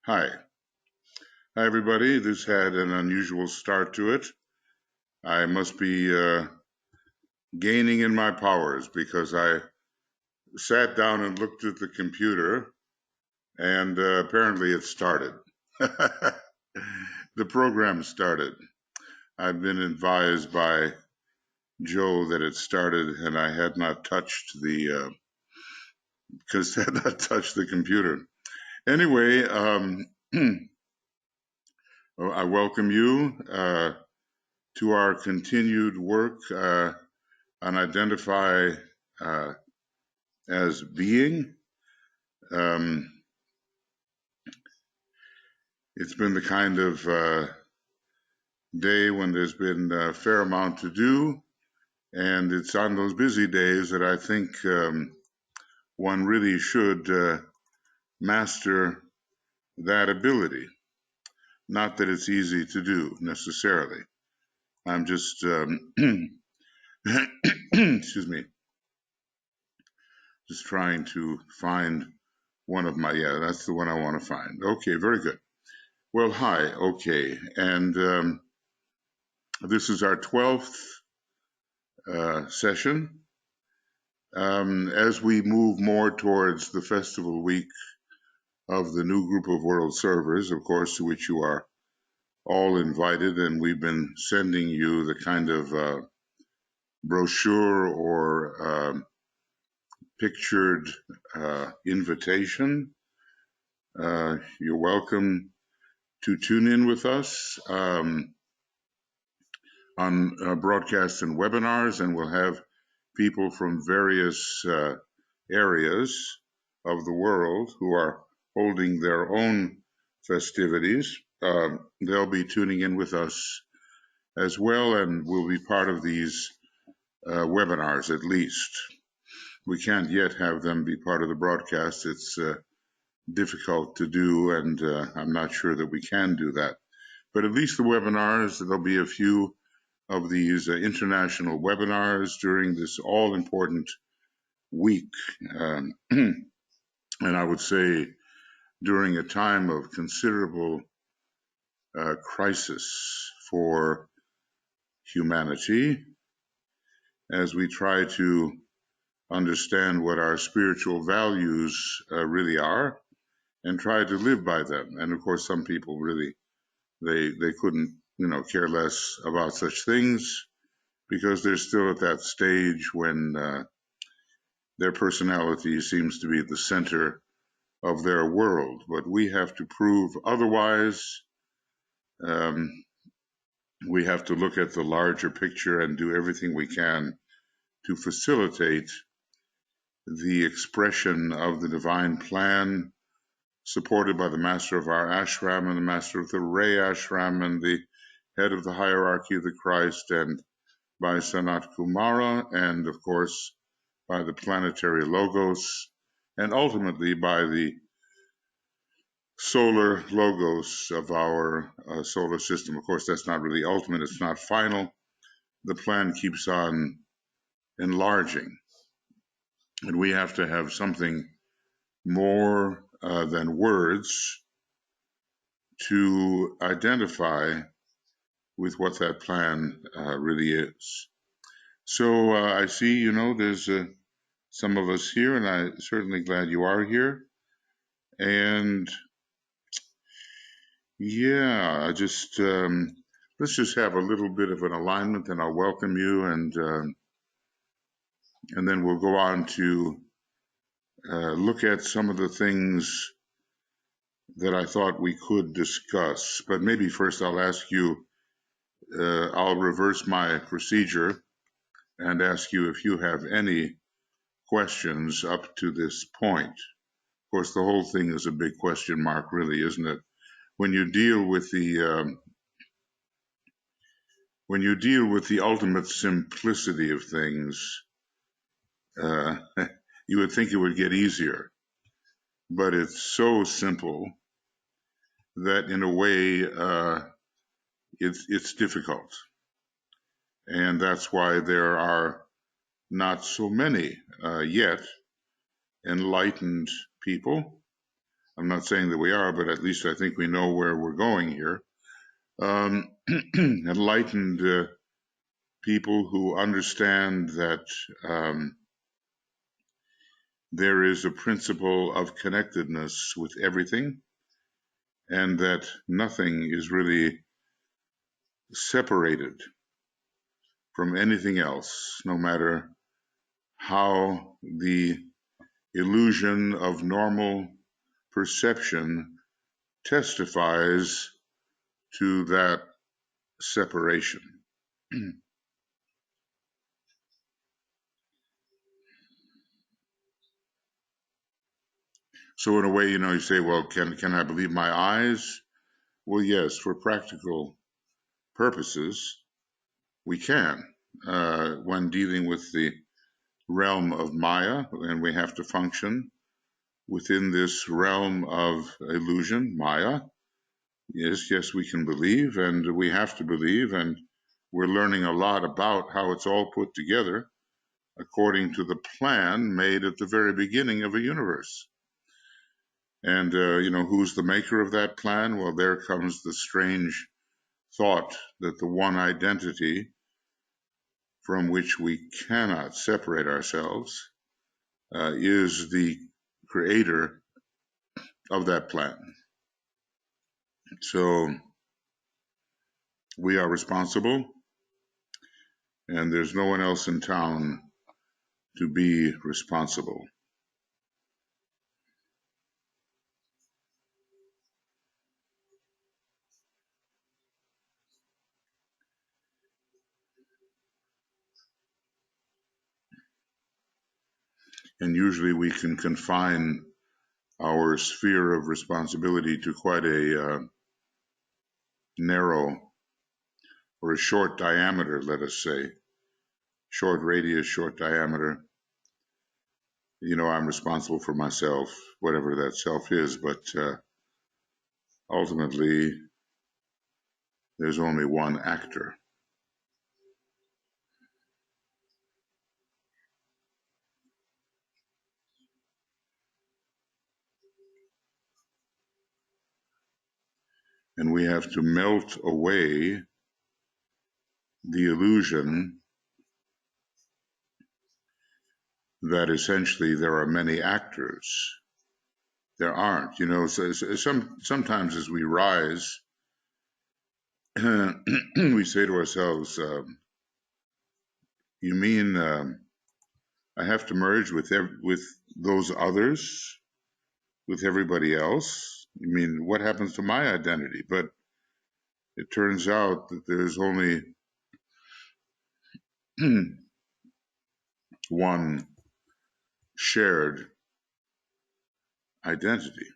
Hi. Hi, everybody. This had an unusual start to it. I must be gaining in my powers because I sat down and looked at the computer and apparently it started. The program started. I've been advised by Joe that it started and I had not touched the computer. Anyway, I welcome you to our continued work on identify as being. Um, it's been the kind of day when there's been a fair amount to do, and it's on those busy days that I think one really should master that ability. Not that it's easy to do necessarily. I'm just, excuse me, just trying to find one of my, yeah, that's the one I want to find. Okay, very good. Well, hi, okay. And this is our 12th session. As we move more towards the festival week of the new group of world servers, of course, to which you are all invited, and we've been sending you the kind of brochure or pictured invitation. You're welcome to tune in with us on broadcasts and webinars, and we'll have people from various areas of the world who are holding their own festivities. They'll be tuning in with us as well, and will be part of these webinars at least. We can't yet have them be part of the broadcast. It's difficult to do, and I'm not sure that we can do that. But at least the webinars, there'll be a few of these international webinars during this all-important week. And I would say during a time of considerable crisis for humanity, as we try to understand what our spiritual values really are and try to live by them. And of course, some people really, they couldn't, care less about such things because they're still at that stage when their personality seems to be at the center of their world. But we have to prove otherwise. We have to look at the larger picture and do everything we can to facilitate the expression of the divine plan, supported by the master of our ashram and the master of the Ray ashram and the head of the hierarchy of the Christ, and by Sanat Kumara, and of course by the planetary logos, and ultimately by the solar logos of our solar system. Of course, that's not really ultimate, it's not final. The plan keeps on enlarging, and we have to have something more than words to identify with what that plan really is. So I see, there's some of us here, and I'm certainly glad you are here. And yeah, let's just have a little bit of an alignment, and I'll welcome you, and then we'll go on to look at some of the things that I thought we could discuss. But maybe first I'll ask you, I'll reverse my procedure and ask you if you have any questions up to this point. Of course, the whole thing is a big question mark, really, isn't it? When you deal with the ultimate simplicity of things, you would think it would get easier, but it's so simple that in a way it's difficult, and that's why there are not so many yet enlightened people I'm not saying that we are, but at least I think we know where we're going here. Enlightened people who understand that there is a principle of connectedness with everything, and that nothing is really separated from anything else, no matter how the illusion of normal perception testifies to that separation. So in a way, you say, well, can I believe my eyes? Well, yes, for practical purposes, we can. When dealing with the realm of Maya, and we have to function within this realm of illusion, Maya, yes, we can believe, and we have to believe, and we're learning a lot about how it's all put together according to the plan made at the very beginning of a universe. And, who's the maker of that plan? Well, there comes the strange thought that the one identity from which we cannot separate ourselves is the creator of that plan. So we are responsible, and there's no one else in town to be responsible. And usually we can confine our sphere of responsibility to quite a narrow or a short diameter, let us say. Short radius, short diameter. I'm responsible for myself, whatever that self is, but ultimately there's only one actor. And we have to melt away the illusion that essentially there are many actors. There aren't, so sometimes as we rise, we say to ourselves, you mean I have to merge with those others, with everybody else? You mean, what happens to my identity? But it turns out that there's only one shared identity.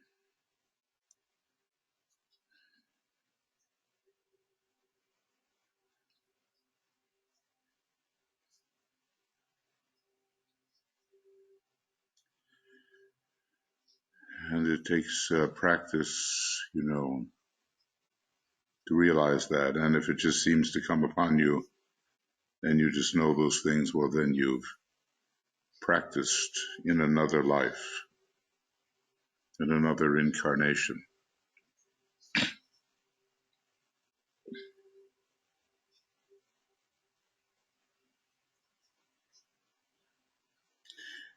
And it takes practice, to realize that. And if it just seems to come upon you and you just know those things, well, then you've practiced in another life, in another incarnation.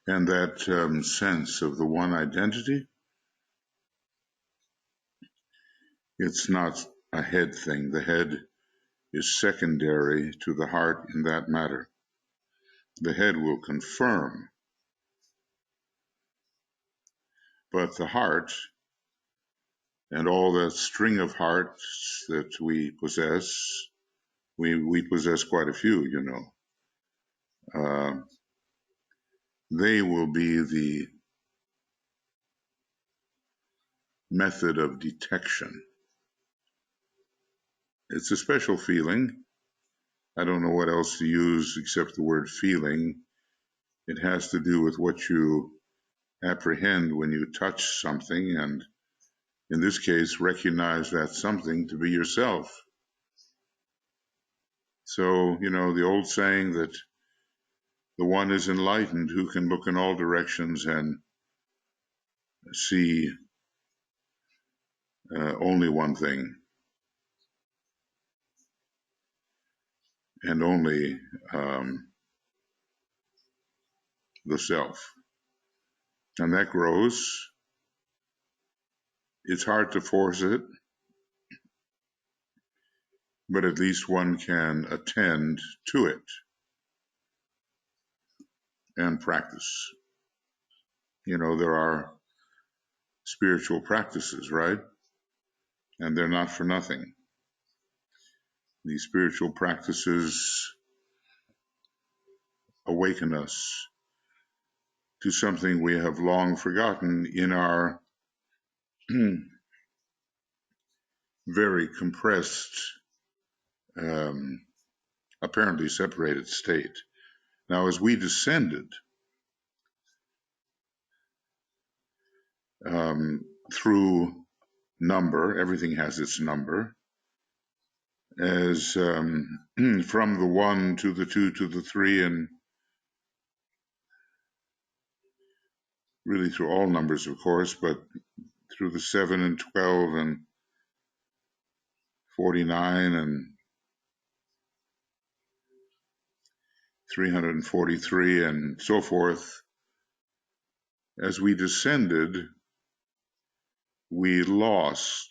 And that sense of the one identity, it's not a head thing. The head is secondary to the heart in that matter. The head will confirm, but the heart and all that string of hearts that we possess, we possess quite a few, they will be the method of detection. It's a special feeling. I don't know what else to use except the word feeling. It has to do with what you apprehend when you touch something, and in this case, recognize that something to be yourself. So, the old saying that the one is enlightened who can look in all directions and see only one thing, and only the self. And that grows. It's hard to force it, but at least one can attend to it and practice. You know, there are spiritual practices, right? And they're not for nothing. These spiritual practices awaken us to something we have long forgotten in our very compressed, apparently separated state. Now, as we descended through number, everything has its number, as from the 1 to the 2 to the 3, and really through all numbers, of course, but through the 7 and 12 and 49 and 343 and so forth, as we descended, we lost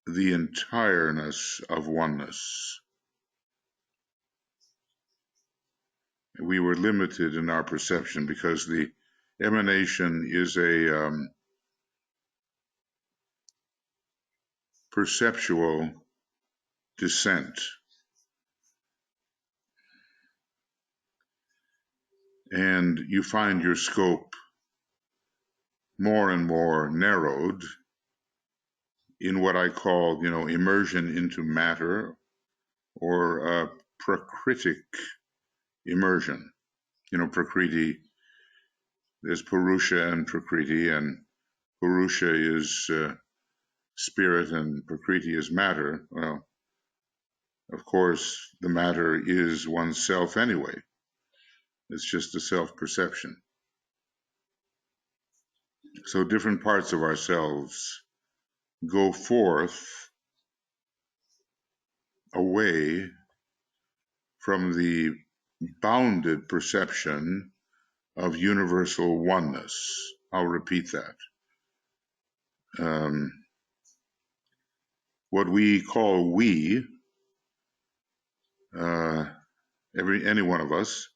the entireness of oneness. We were limited in our perception because the emanation is a perceptual descent. And you find your scope more and more narrowed in what I call, immersion into matter, or prakritic immersion. Prakriti, there's Purusha and Prakriti, and Purusha is spirit and Prakriti is matter. Well, of course, the matter is oneself anyway. It's just a self-perception. So different parts of ourselves go forth away from the bounded perception of universal oneness. I'll repeat that. What we call we, any one of us,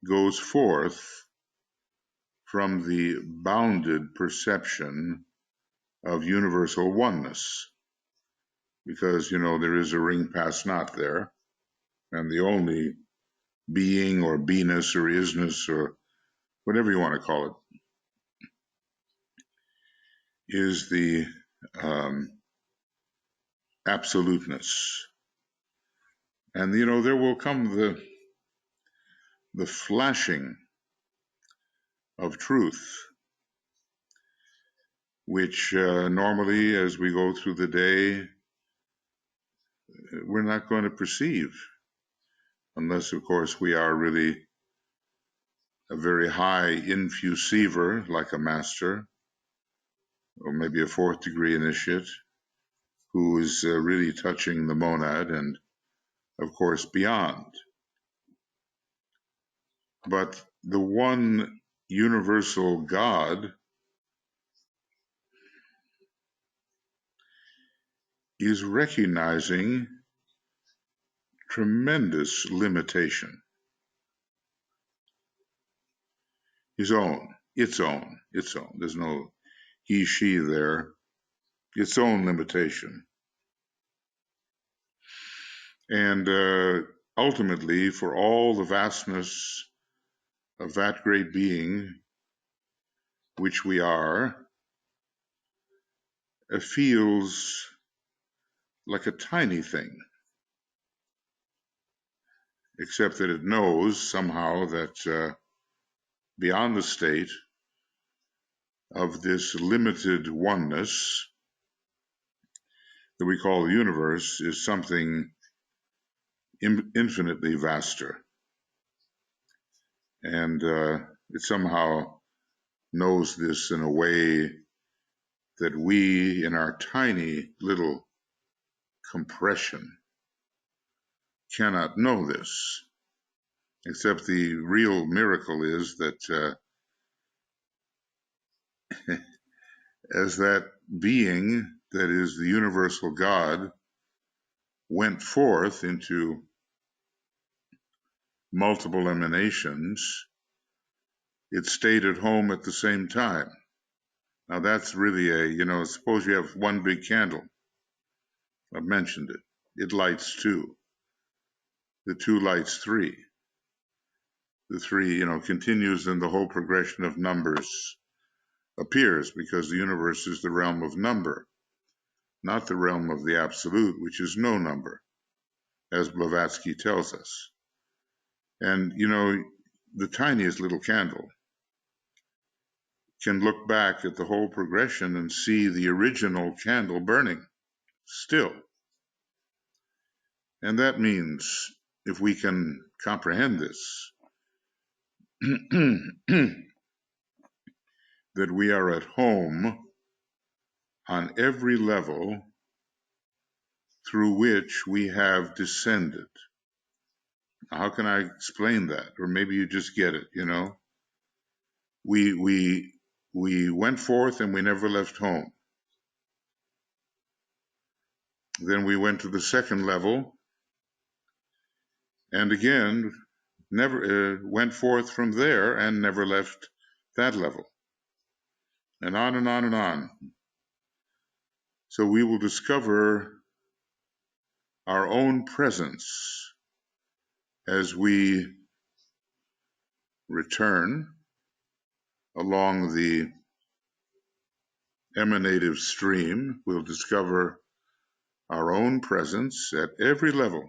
goes forth from the bounded perception of universal oneness. Because, there is a ring past not there, and the only being or beingness or isness or whatever you want to call it is the absoluteness. And, there will come the flashing of truth, which normally as we go through the day, we're not going to perceive, unless, of course, we are really a very high infusiver, like a master, or maybe a 4th degree initiate, who is really touching the monad and, of course, beyond. But the one universal God is recognizing tremendous limitation. His own, its own. There's no he, she there. Its own limitation. And ultimately, for all the vastness of that great being, which we are, it feels like a tiny thing, except that it knows somehow that beyond the state of this limited oneness that we call the universe is something infinitely vaster. And it somehow knows this in a way that we, in our tiny little compression, cannot know this, except the real miracle is that as that being that is the universal God went forth into multiple emanations, it stayed at home at the same time. Now that's really suppose you have one big candle. I've mentioned it. It lights two. The two lights three. The three, continues, and the whole progression of numbers appears, because the universe is the realm of number, not the realm of the absolute, which is no number, as Blavatsky tells us. And, the tiniest little candle can look back at the whole progression and see the original candle burning still. And that means, if we can comprehend this, that we are at home on every level through which we have descended. How can I explain that? Or maybe you just get it, We went forth and we never left home. Then we went to the second level, and again, never went forth from there and never left that level. And on and on and on. So we will discover our own presence as we return along the emanative stream. We'll discover our own presence at every level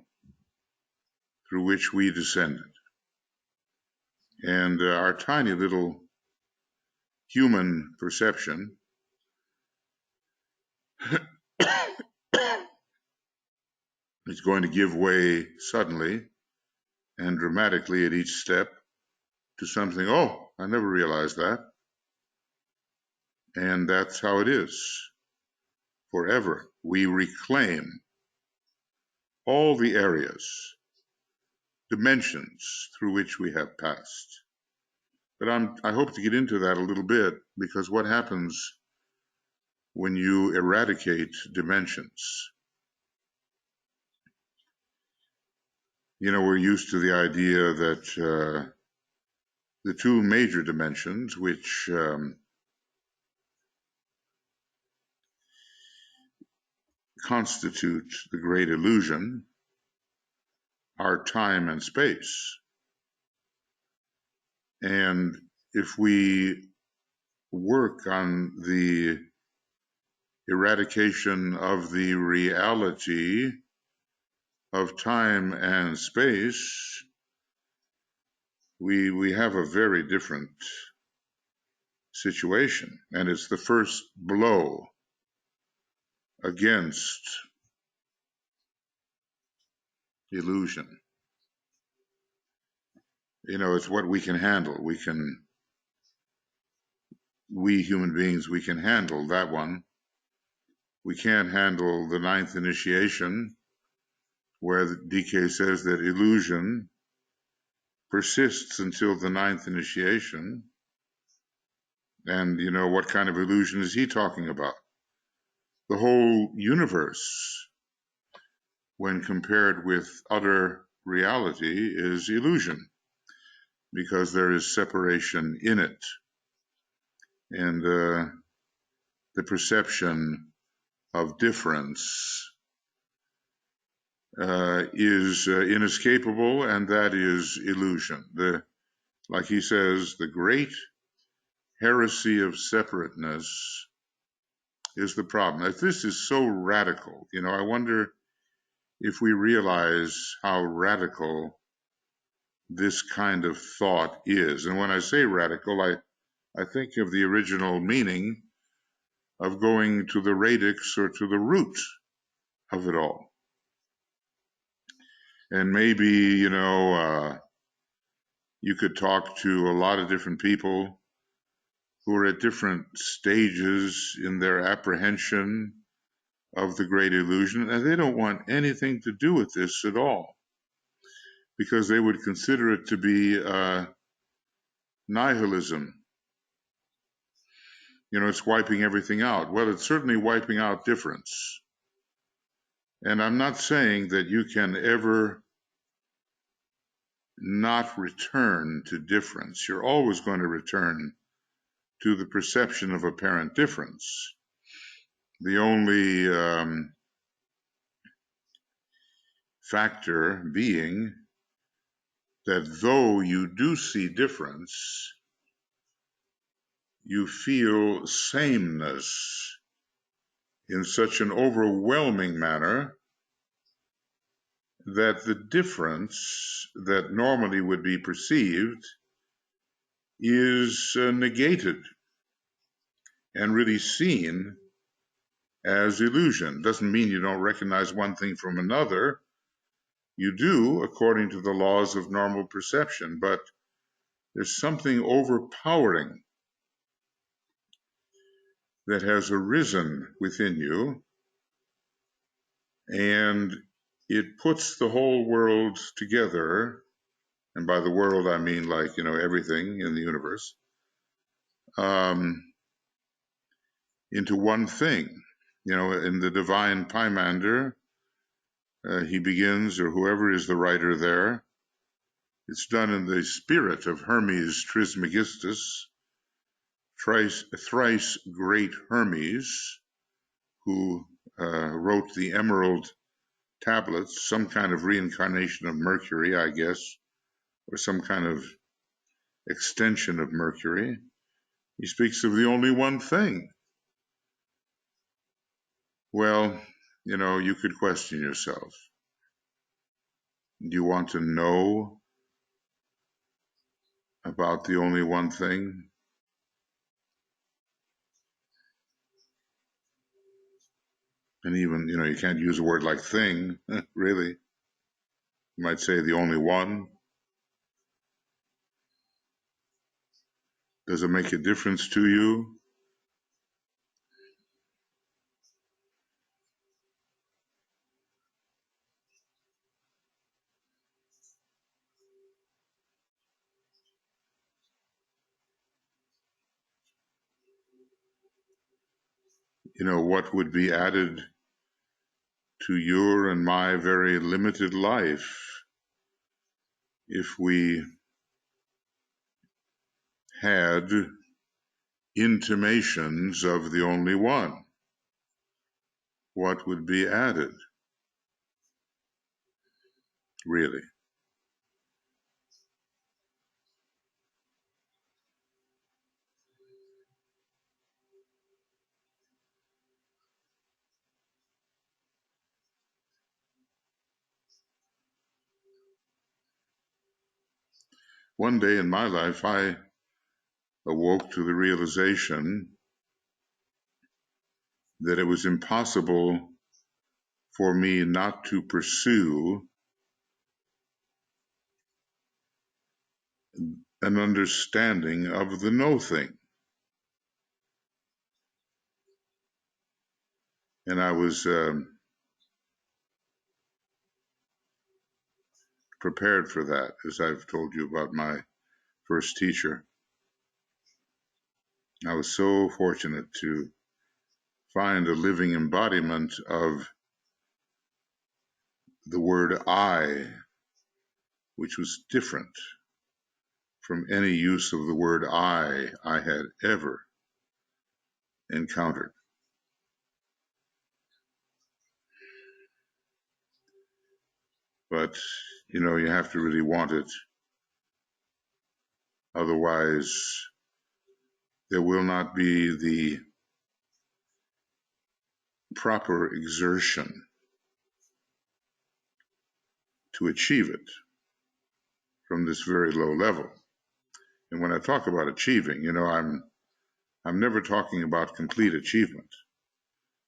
through which we descended. And our tiny little human perception is going to give way suddenly and dramatically at each step to something, oh, I never realized that. And that's how it is forever. We reclaim all the areas, dimensions through which we have passed. But I hope to get into that a little bit, because what happens when you eradicate dimensions? We're used to the idea that the two major dimensions, which constitute the great illusion, are time and space. And if we work on the eradication of the reality of time and space, we have a very different situation. And it's the first blow against illusion. It's what we can handle. We human beings, we can handle that one. We can't handle the ninth initiation, where the DK says that illusion persists until the ninth initiation. And what kind of illusion is he talking about? The whole universe, when compared with other reality, is illusion, because there is separation in it. And the perception of difference is inescapable, and that is illusion. Like he says, the great heresy of separateness is the problem. If this is so radical, I wonder if we realize how radical this kind of thought is. And when I say radical, I think of the original meaning of going to the radix, or to the root of it all. And maybe, you could talk to a lot of different people who are at different stages in their apprehension of the great illusion, and they don't want anything to do with this at all, because they would consider it to be nihilism. It's wiping everything out. Well, it's certainly wiping out difference. And I'm not saying that you can ever not return to difference. You're always going to return to the perception of apparent difference. The only factor being that though you do see difference, you feel sameness in such an overwhelming manner that the difference that normally would be perceived is negated and really seen as illusion. Doesn't mean you don't recognize one thing from another. You do, according to the laws of normal perception, but there's something overpowering that has arisen within you, and it puts the whole world together. And by the world, I mean like, everything in the universe, into one thing. In the divine Pymander, he begins, or whoever is the writer there, it's done in the spirit of Hermes Trismegistus, thrice great Hermes, who wrote the Emerald Tablets, some kind of reincarnation of Mercury, I guess, or some kind of extension of Mercury. He speaks of the only one thing. Well, you could question yourself. Do you want to know about the only one thing? And even, you can't use a word like thing, really. You might say the only one. Does it make a difference to you? What would be added to your and my very limited life if we had intimations of the only one? What would be added, really? One day in my life, I awoke to the realization that it was impossible for me not to pursue an understanding of the no thing. And I was prepared for that, as I've told you about my first teacher. I was so fortunate to find a living embodiment of the word I, which was different from any use of the word I had ever encountered. But, you have to really want it. Otherwise, there will not be the proper exertion to achieve it from this very low level. And when I talk about achieving, I'm never talking about complete achievement.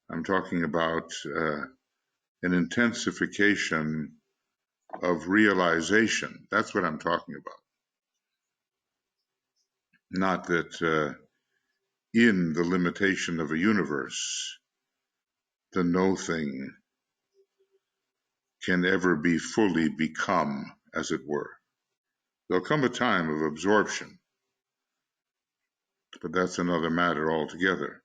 I'm talking about an intensification of realization. That's what I'm talking about. Not that in the limitation of a universe, the no thing can ever be fully become, as it were. There'll come a time of absorption, but that's another matter altogether.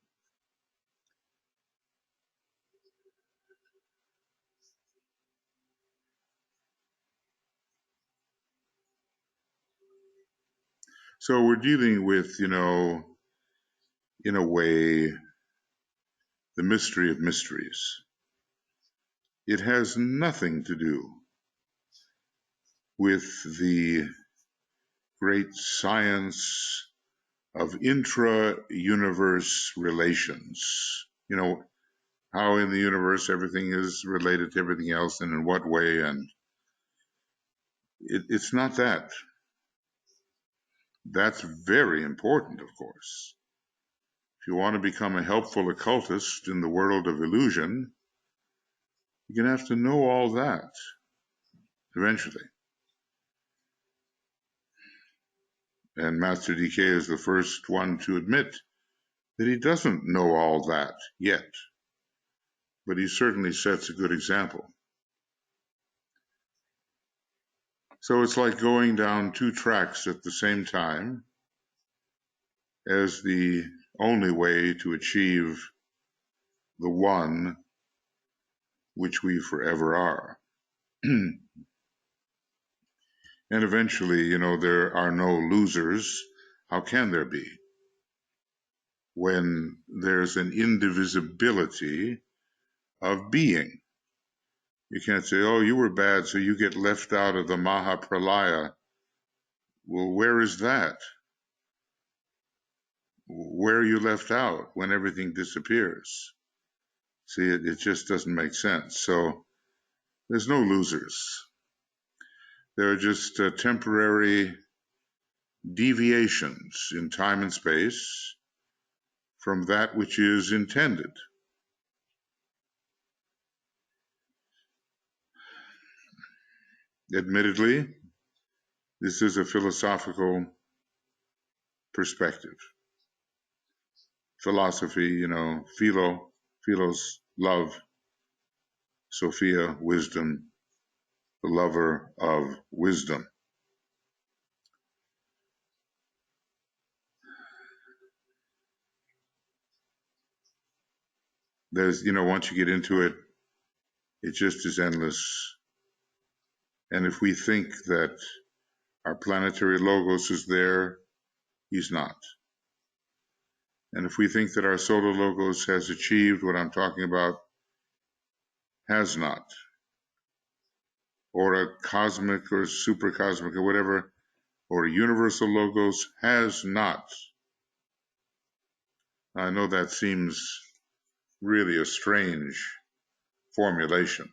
So we're dealing with, in a way, the mystery of mysteries. It has nothing to do with the great science of intra-universe relations. How in the universe everything is related to everything else and in what way, and it's not that. That's very important, of course. If you want to become a helpful occultist in the world of illusion, you're going to have to know all that eventually. And Master DK is the first one to admit that he doesn't know all that yet, but he certainly sets a good example. So it's like going down two tracks at the same time as the only way to achieve the one which we forever are. And eventually, there are no losers. How can there be? When there's an indivisibility of being. You can't say, oh, you were bad, so you get left out of the Mahapralaya. Well, where is that? Where are you left out when everything disappears? See, it just doesn't make sense. So there's no losers. There are just temporary deviations in time and space from that which is intended. Admittedly, this is a philosophical perspective. Philosophy, philos, love, Sophia, wisdom, the lover of wisdom. There's, once you get into it, it just is endless. And if we think that our planetary logos is there, he's not. And if we think that our solar logos has achieved what I'm talking about, has not. Or a cosmic or super cosmic or whatever, or a universal logos, has not. I know that seems really a strange formulation.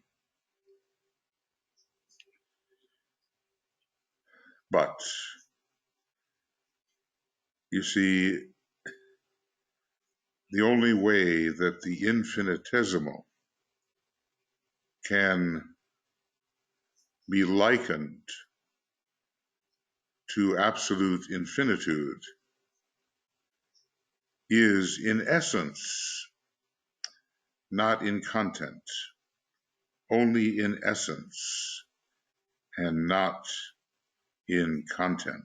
But, you see, the only way that the infinitesimal can be likened to absolute infinitude is in essence, not in content, only in essence and not in content.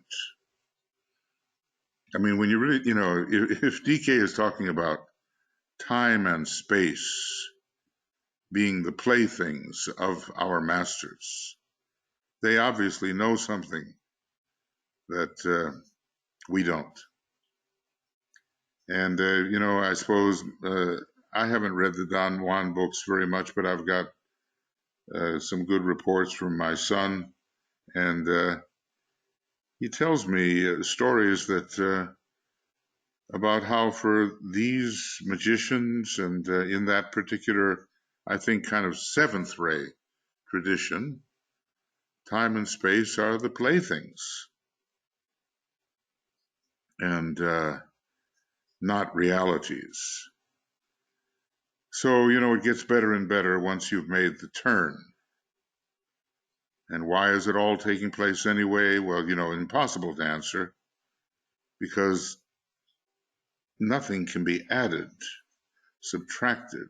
I mean, when you really, if DK is talking about time and space being the playthings of our masters, they obviously know something that we don't. And, I suppose I haven't read the Don Juan books very much, but I've got some good reports from my son. And he tells me stories that about how for these magicians and in that particular, I think, kind of seventh ray tradition, time and space are the playthings and not realities. So, it gets better and better once you've made the turn. And why is it all taking place anyway? Well, impossible to answer, because nothing can be added, subtracted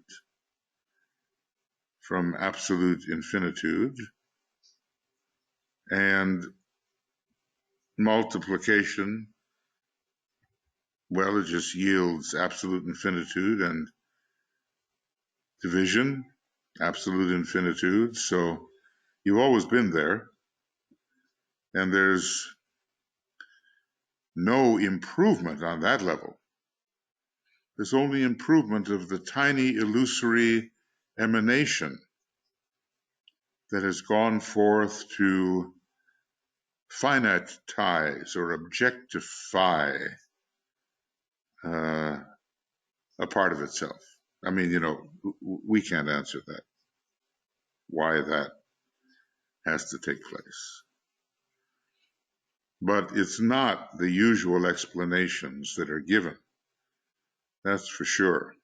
from absolute infinitude, and multiplication, well, it just yields absolute infinitude, and division, absolute infinitude. So you've always been there, and there's no improvement on that level. There's only improvement of the tiny illusory emanation that has gone forth to finitize or objectify a part of itself. I mean, we can't answer that, why that has to take place. But it's not the usual explanations that are given. That's for sure.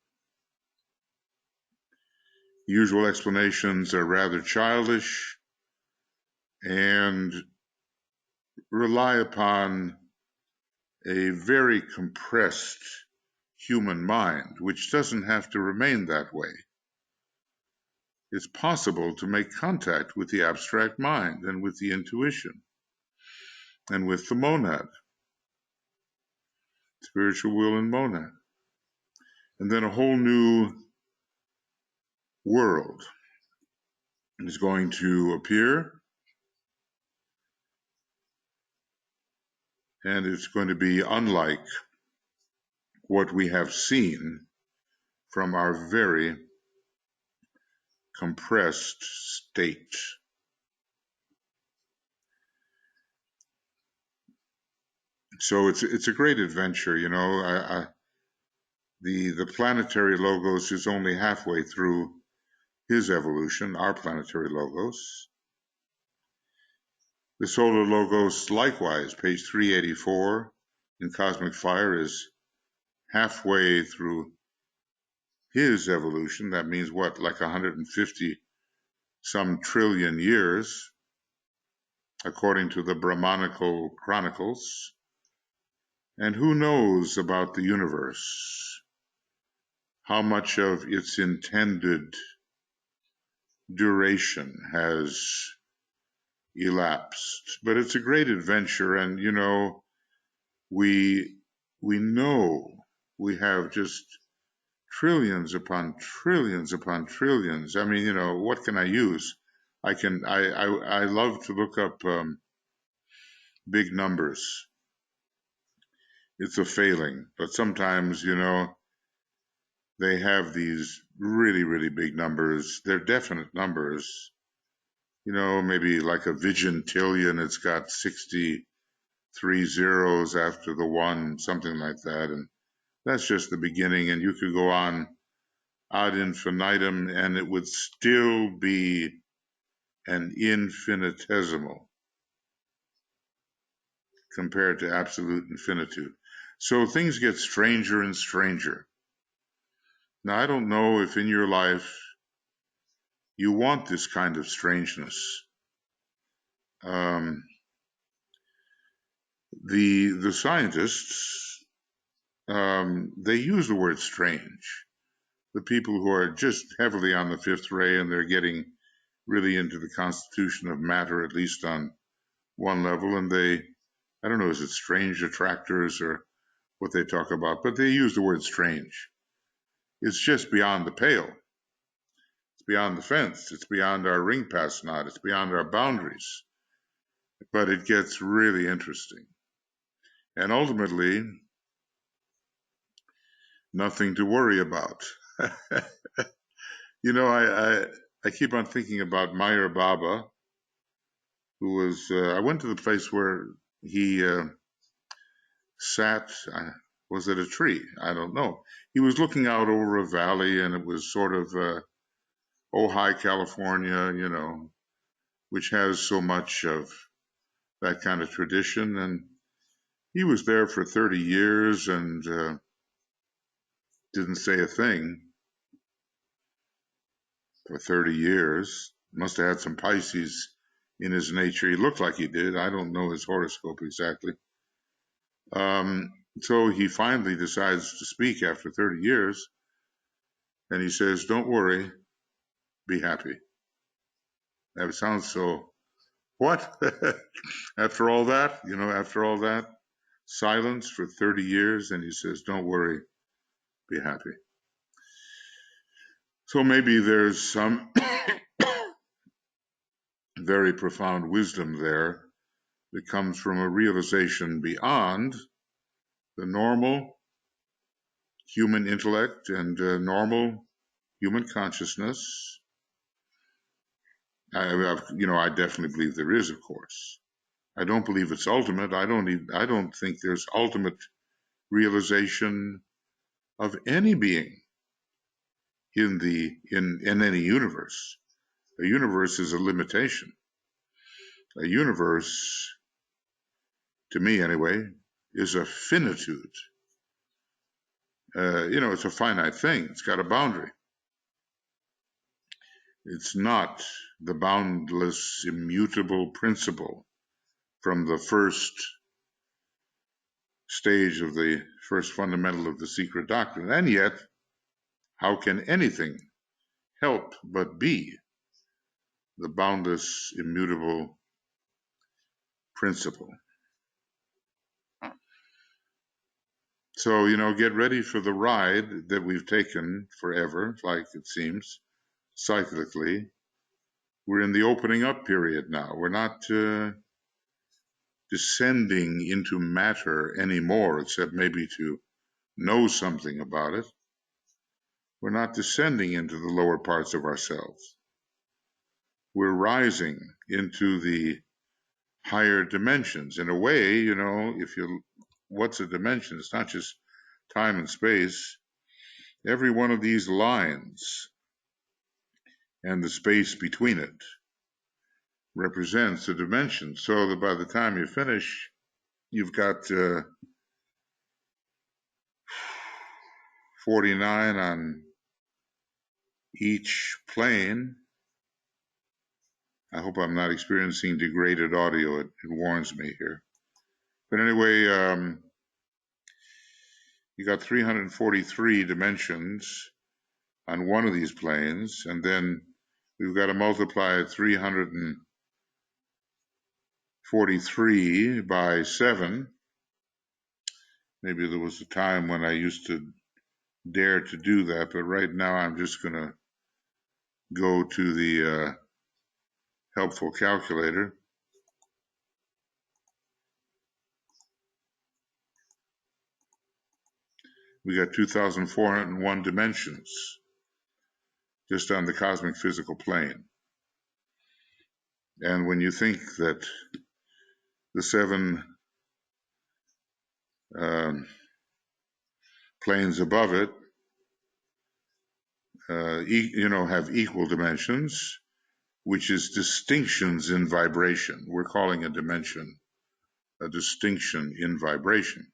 Usual explanations are rather childish and rely upon a very compressed human mind, which doesn't have to remain that way. It's possible to make contact with the abstract mind and with the intuition and with the monad, spiritual will and monad. And then a whole new world is going to appear, and it's going to be unlike what we have seen from our very compressed state. So it's a great adventure, the planetary logos is only halfway through his evolution, our planetary logos. The solar logos, likewise, page 384 in Cosmic Fire, is halfway through his evolution. That means what, like 150 some trillion years, according to the Brahmanical chronicles. And who knows about the universe? How much of its intended duration has elapsed? But it's a great adventure, and we know we have just trillions upon trillions upon trillions. I mean, what can I use? I love to look up big numbers. It's a failing, but sometimes, they have these really, really big numbers. They're definite numbers. Maybe like a vigintillion, it's got 63 zeros after the one, something like that. And that's just the beginning. And you could go on ad infinitum, and it would still be an infinitesimal compared to absolute infinitude. So things get stranger and stranger. Now, I don't know if in your life you want this kind of strangeness. The scientists, they use the word strange. The people who are just heavily on the fifth ray, and they're getting really into the constitution of matter, at least on one level, and I don't know, is it strange attractors or what they talk about, but they use the word strange. It's just beyond the pale. It's beyond the fence. It's beyond our ring pass knot. It's beyond our boundaries. But it gets really interesting. And ultimately, nothing to worry about. I keep on thinking about Meher Baba, who was, I went to the place where he sat, was it a tree? I don't know. He was looking out over a valley, and it was sort of, Ojai, California, which has so much of that kind of tradition. And he was there for 30 years and didn't say a thing for 30 years. Must have had some Pisces in his nature. He looked like he did. I don't know his horoscope exactly. So he finally decides to speak after 30 years, and he says, "Don't worry, be happy." That sounds so, what? After all that, after all that silence for 30 years, and he says, "Don't worry, be happy." So maybe there's some very profound wisdom there that comes from a realization beyond the normal human intellect and normal human consciousness. I definitely believe there is, of course. I don't believe it's ultimate. I don't think there's ultimate realization of any being in any universe. A universe is a limitation. A universe, to me anyway, is a finitude. It's a finite thing. It's got a boundary. It's not the boundless, immutable principle from the first stage of the first fundamental of the secret doctrine. And yet, how can anything help but be the boundless, immutable principle? So, get ready for the ride that we've taken forever, like it seems, cyclically. We're in the opening up period now. We're not descending into matter anymore, except maybe to know something about it. We're not descending into the lower parts of ourselves. We're rising into the higher dimensions. In a way, what's a dimension? It's not just time and space. Every one of these lines and the space between it represents a dimension, so that by the time you finish, you've got 49 on each plane. I hope I'm not experiencing degraded audio. It warns me here. But anyway, you got 343 dimensions on one of these planes, and then we've got to multiply 343 by 7. Maybe there was a time when I used to dare to do that, but right now I'm just going to go to the helpful calculator. We got 2,401 dimensions just on the cosmic physical plane. And when you think that the 7 planes above it, have equal dimensions, which is distinctions in vibration. We're calling a dimension a distinction in vibration.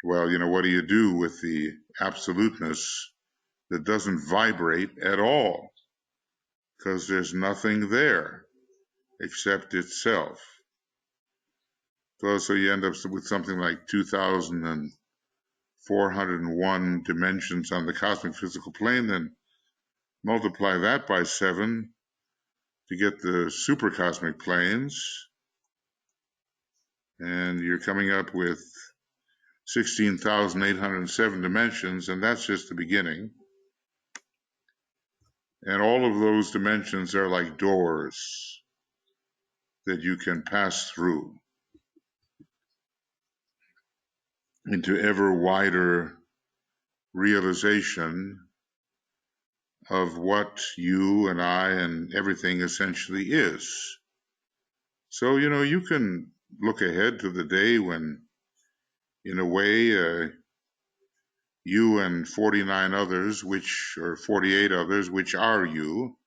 Well, what do you do with the absoluteness that doesn't vibrate at all? Because there's nothing there except itself. So you end up with something like 2,401 dimensions on the cosmic physical plane, then multiply that by 7 to get the supercosmic planes, and you're coming up with 16,807 dimensions, and that's just the beginning. And all of those dimensions are like doors that you can pass through into ever wider realization of what you and I and everything essentially is. So, you can look ahead to the day when, in a way, you and 49 others, or 48 others, which are you,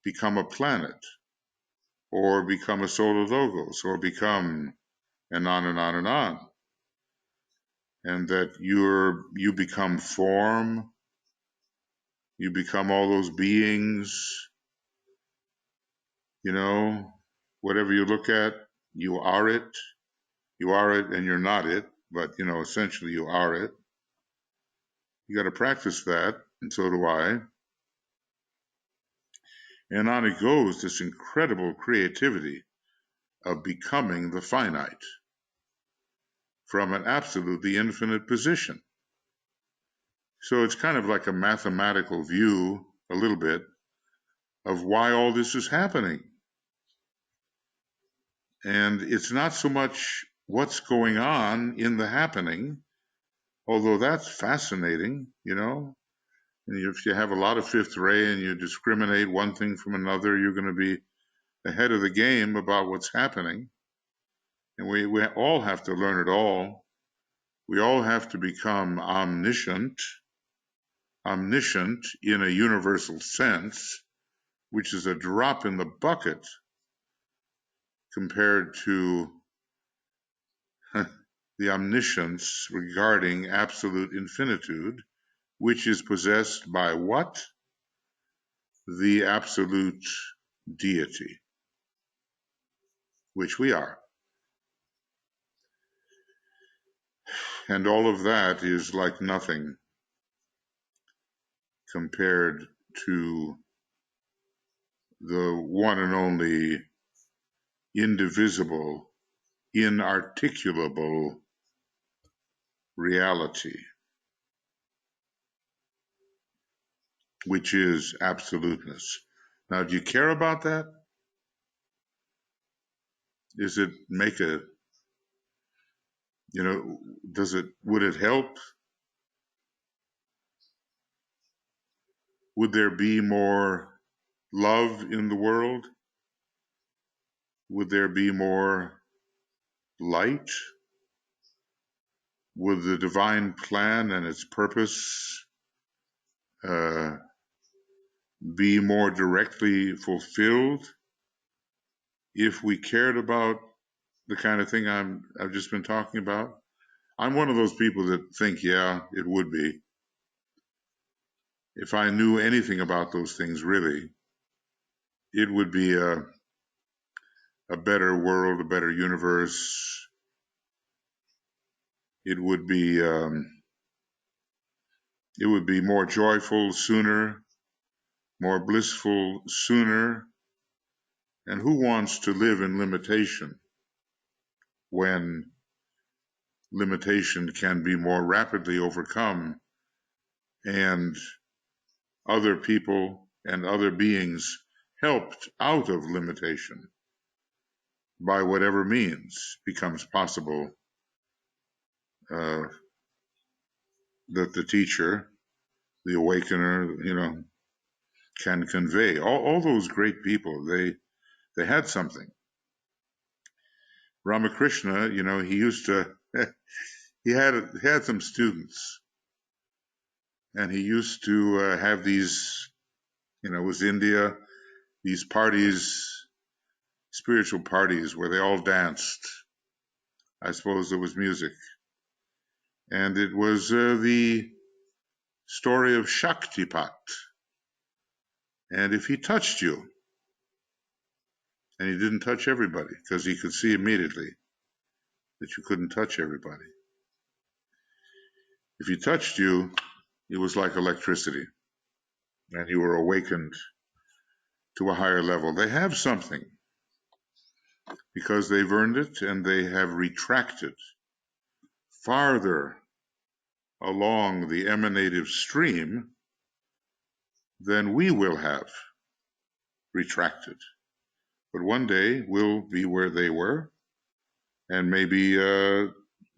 become a planet, or become a solar logos, or become, and on and on and on. And that you become form, you become all those beings, whatever you look at, you are it and you're not it, but essentially you are it. You got to practice that, and so do I. And on it goes, this incredible creativity of becoming the finite from an absolutely infinite position. So it's kind of like a mathematical view, a little bit, of why all this is happening. And it's not so much what's going on in the happening, although that's fascinating, And if you have a lot of fifth ray and you discriminate one thing from another, you're going to be ahead of the game about what's happening. And we all have to learn it all. We all have to become omniscient in a universal sense, which is a drop in the bucket compared to the omniscience regarding absolute infinitude, which is possessed by what? The absolute deity, which we are. And all of that is like nothing compared to the one and only indivisible, inarticulable reality, which is absoluteness. Now, do you care about that? Does it make would it help? Would there be more love in the world? Would there be more light? Would the divine plan and its purpose be more directly fulfilled if we cared about the kind of thing I've just been talking about? I'm one of those people that think, yeah, it would be. If I knew anything about those things, really, it would be a better world, a better universe. It would be more joyful sooner, more blissful sooner. And who wants to live in limitation when limitation can be more rapidly overcome and other people and other beings helped out of limitation by whatever means becomes possible that the teacher, the awakener, can convey. All those great people, they had something. Ramakrishna, he used to, he had some students, and he used to have these, it was India, these parties, spiritual parties where they all danced. I suppose there was music. And it was the story of Shaktipat. And if he touched you, and he didn't touch everybody, because he could see immediately that you couldn't touch everybody. If he touched you, it was like electricity, and you were awakened to a higher level. They have something, because they've earned it, and they have retracted farther along the emanative stream than we will have retracted. But one day we'll be where they were, and maybe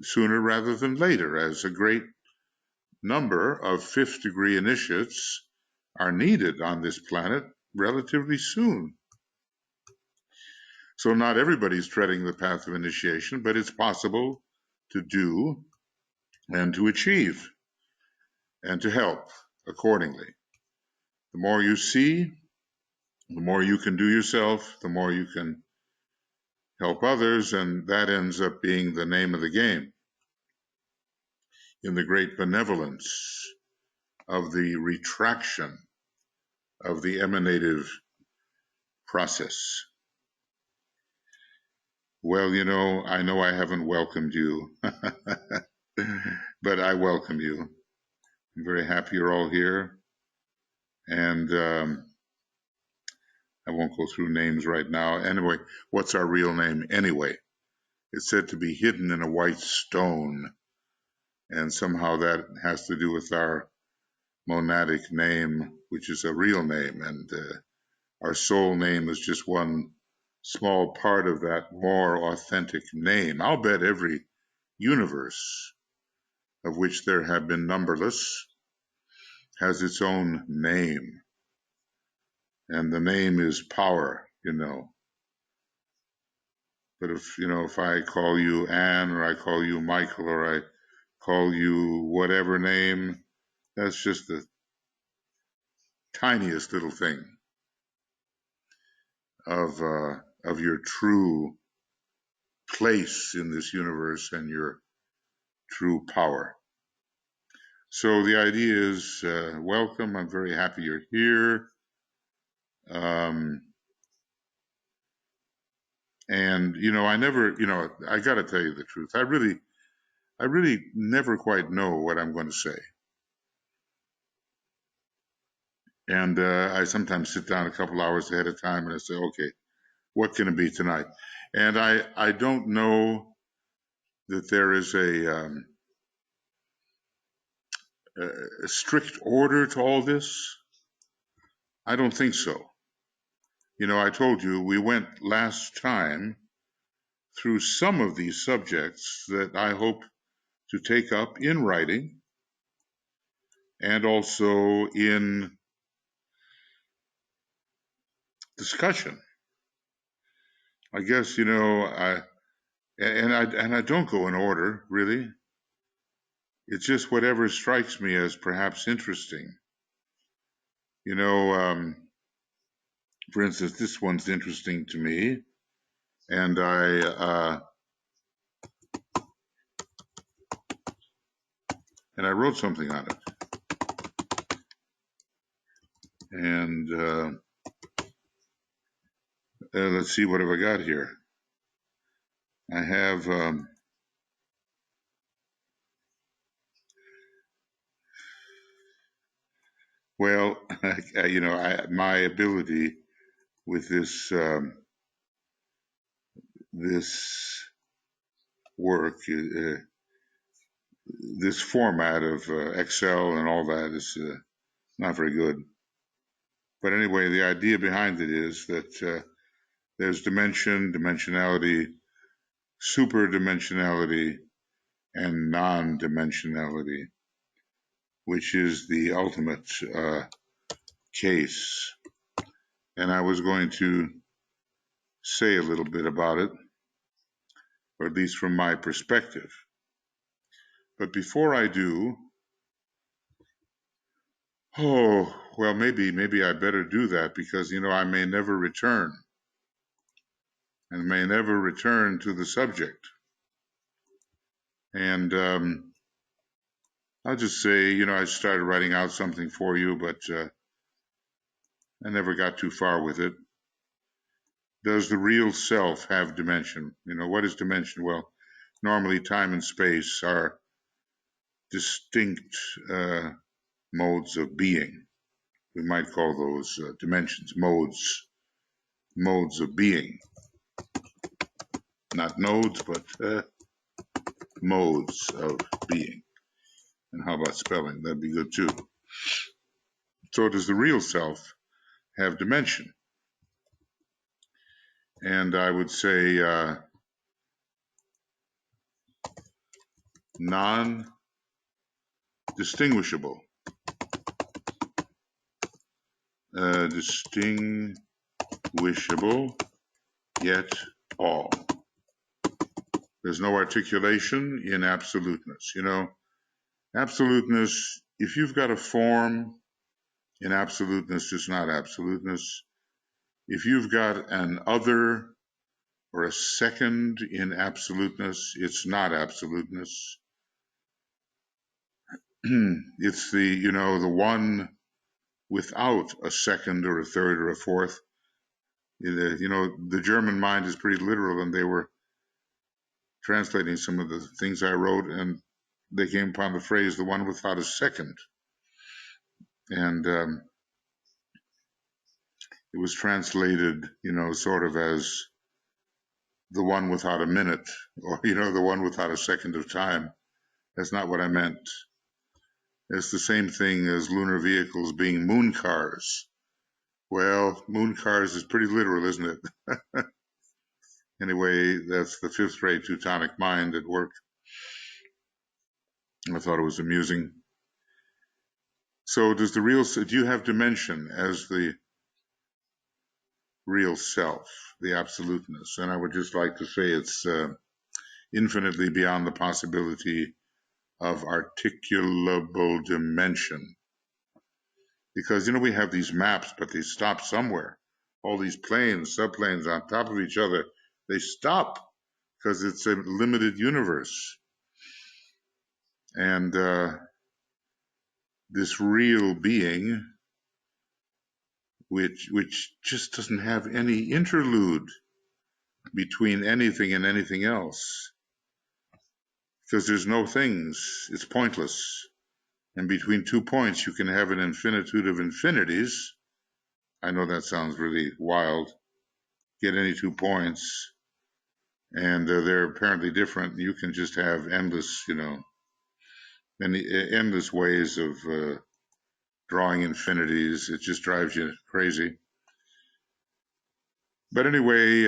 sooner rather than later, as a great number of fifth degree initiates are needed on this planet relatively soon. So not everybody's treading the path of initiation, but it's possible to do and to achieve and to help accordingly. The more you see, the more you can do yourself, the more you can help others, and that ends up being the name of the game in the great benevolence of the retraction of the emanative process. Well, I know I haven't welcomed you, but I welcome you. I'm very happy you're all here. And I won't go through names right now. Anyway, what's our real name anyway? It's said to be hidden in a white stone. And somehow that has to do with our monadic name, which is a real name. And our soul name is just one small part of that more authentic name. I'll bet every universe, of which there have been numberless, has its own name. And the name is power, But if I call you Anne, or I call you Michael, or I call you whatever name, that's just the tiniest little thing of your true place in this universe and your true power. So the idea is, welcome. I'm very happy you're here. And I never, I got to tell you the truth. I really never quite know what I'm going to say. And I sometimes sit down a couple hours ahead of time and I say, okay, what can it be tonight? And I don't know that there is a strict order to all this. I don't think so. I told you we went last time through some of these subjects that I hope to take up in writing and also in discussion. I guess, I don't go in order, really. It's just whatever strikes me as perhaps interesting. For instance, this one's interesting to me, and I wrote something on it. And let's see, what have I got here? I have well, my ability with this this work, this format of Excel and all that is not very good. But anyway, the idea behind it is that there's dimensionality, superdimensionality, and non-dimensionality, which is the ultimate case. And I was going to say a little bit about it, or at least from my perspective. But before I do, well, maybe I better do that because, I may never return and may never return to the subject. And I'll just say, I started writing out something for you, but I never got too far with it. Does the real self have dimension? What is dimension? Well, normally time and space are distinct modes of being. We might call those dimensions, modes of being. Not nodes, but modes of being. And how about spelling? That'd be good too. So does the real self have dimension? And I would say non-distinguishable. Distinguishable, yet all. There's no articulation in absoluteness. Absoluteness, if you've got a form in absoluteness, it's not absoluteness. If you've got an other or a second in absoluteness, it's not absoluteness. It's the one without a second or a third or a fourth. The German mind is pretty literal, and they were translating some of the things I wrote, and they came upon the phrase, the one without a second. And it was translated, sort of as the one without a minute, or, the one without a second of time. That's not what I meant. It's the same thing as lunar vehicles being moon cars. Well, moon cars is pretty literal, isn't it? Anyway, that's the fifth grade Teutonic mind at work. I thought it was amusing. So do you have dimension as the real self, the absoluteness? And I would just like to say it's infinitely beyond the possibility of articulable dimension. Because, we have these maps, but they stop somewhere. All these planes, subplanes on top of each other, they stop because it's a limited universe. And this real being, which just doesn't have any interlude between anything and anything else, because there's no things, it's pointless. And between 2 points, you can have an infinitude of infinities. I know that sounds really wild. Get any 2 points, and they're apparently different. You can just have endless, endless ways of drawing infinities. It just drives you crazy. But anyway,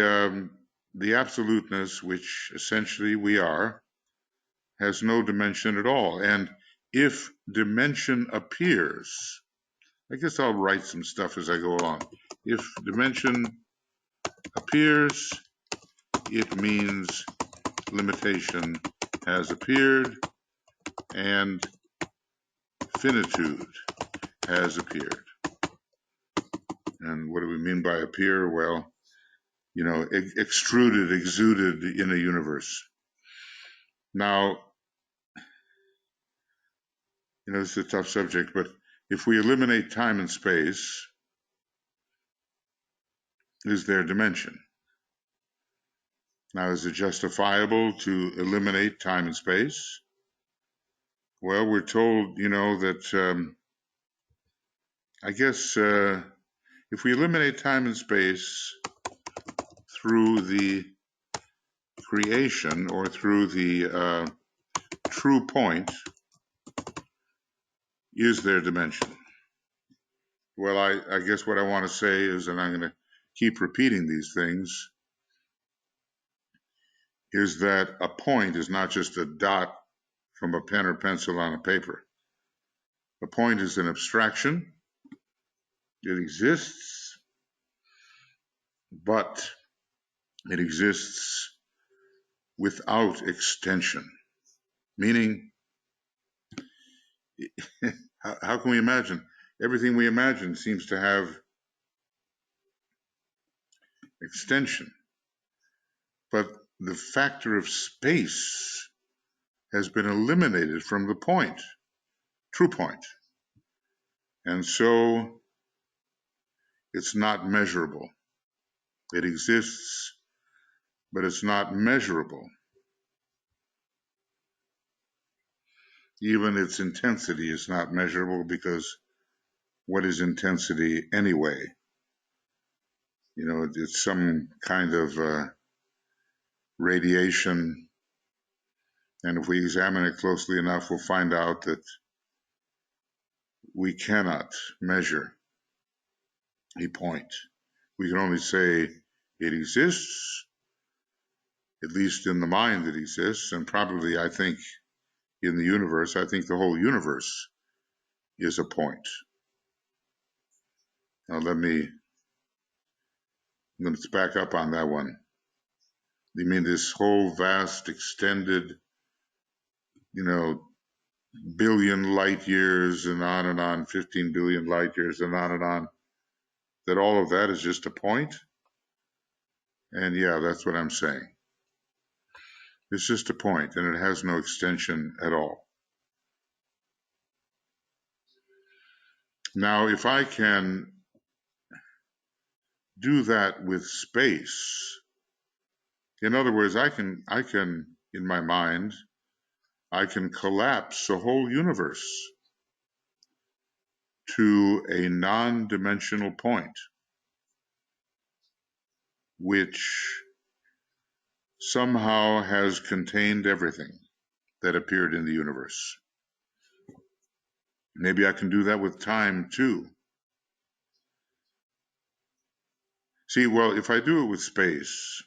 the absoluteness, which essentially we are, has no dimension at all. And if dimension appears, I guess I'll write some stuff as I go along. If dimension appears, it means limitation has appeared and finitude has appeared. And what do we mean by appear? Well, extruded, exuded in a universe. Now, this is a tough subject, but if we eliminate time and space, is there dimension? Now, is it justifiable to eliminate time and space? Well, we're told, that I guess if we eliminate time and space through the creation or through the true point, is there dimension? Well, I guess what I want to say is, and I'm going to keep repeating these things, is that a point is not just a dot from a pen or pencil on a paper. A point is an abstraction. It exists, but it exists without extension. Meaning, how can we imagine? Everything we imagine seems to have extension. But the factor of space has been eliminated from the point, true point. And so it's not measurable. It exists, but it's not measurable. Even its intensity is not measurable, because what is intensity anyway? It's some kind of radiation, and if we examine it closely enough, we'll find out that we cannot measure a point. We can only say it exists, at least in the mind it exists, and probably, I think, in the universe. I think the whole universe is a point. Now let's back up on that one. You mean this whole vast, extended, billion light years and on, 15 billion light years and on, that all of that is just a point? And yeah, that's what I'm saying. It's just a point, and it has no extension at all. Now, if I can do that with space, in other words, I can in my mind, I can collapse the whole universe to a non-dimensional point, which somehow has contained everything that appeared in the universe. Maybe I can do that with time too. See, well, if I do it with space,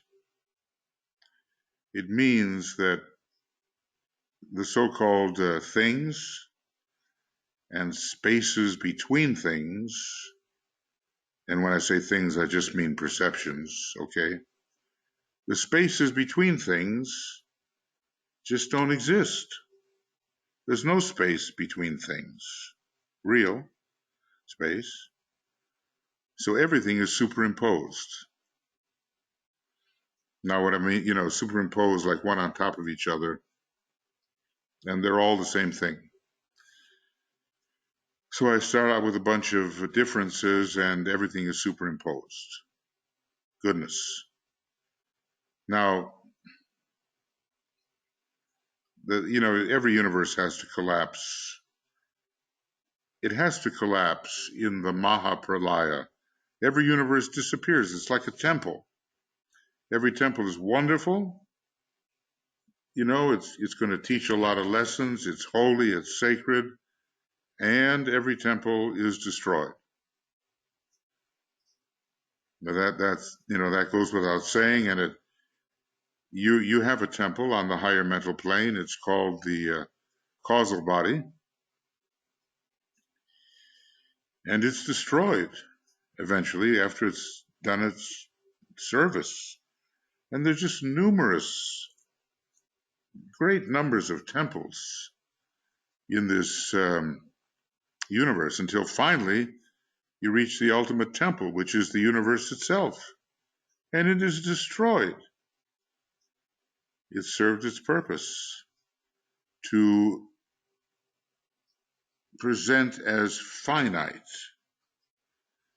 it means that the so-called things and spaces between things, and when I say things, I just mean perceptions, okay? The spaces between things just don't exist. There's no space between things, real space. So everything is superimposed. Now, what I mean, superimposed like one on top of each other, and they're all the same thing. So I start out with a bunch of differences, and everything is superimposed. Goodness. Now, every universe has to collapse. It has to collapse in the Mahapralaya. Every universe disappears. It's like a temple. Every temple is wonderful. It's going to teach a lot of lessons. It's holy, it's sacred, and every temple is destroyed. Now that goes without saying, and you have a temple on the higher mental plane. It's called the causal body, and it's destroyed eventually after it's done its service. And there's just numerous, great numbers of temples in this universe until finally you reach the ultimate temple, which is the universe itself, and it is destroyed. It served its purpose to present as finite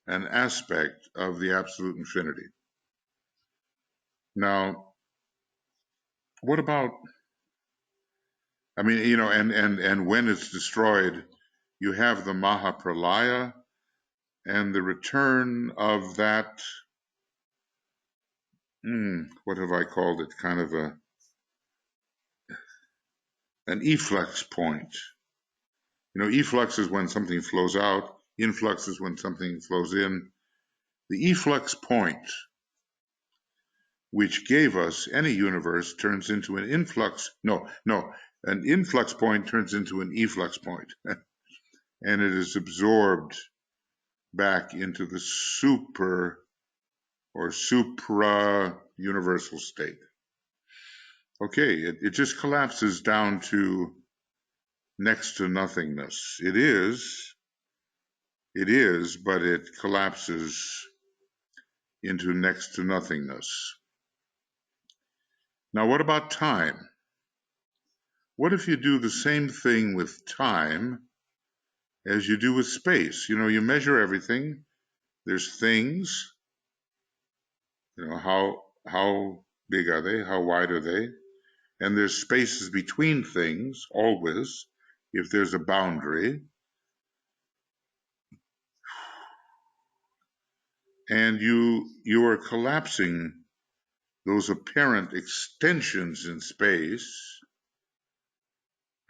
an aspect of the absolute infinity. Now, what about, and when it's destroyed, you have the Mahapralaya and the return of that, what have I called it? Kind of an efflux point. Efflux is when something flows out. Influx is when something flows in. The efflux point, which gave us any universe, turns into an influx. An influx point turns into an efflux point, and it is absorbed back into the super or supra-universal state. Okay, it just collapses down to next to nothingness. It is, but it collapses into next to nothingness. Now, what about time? What if you do the same thing with time as you do with space? You measure everything. There's things. How big are they? How wide are they? And there's spaces between things, always, if there's a boundary. And you are collapsing those apparent extensions in space.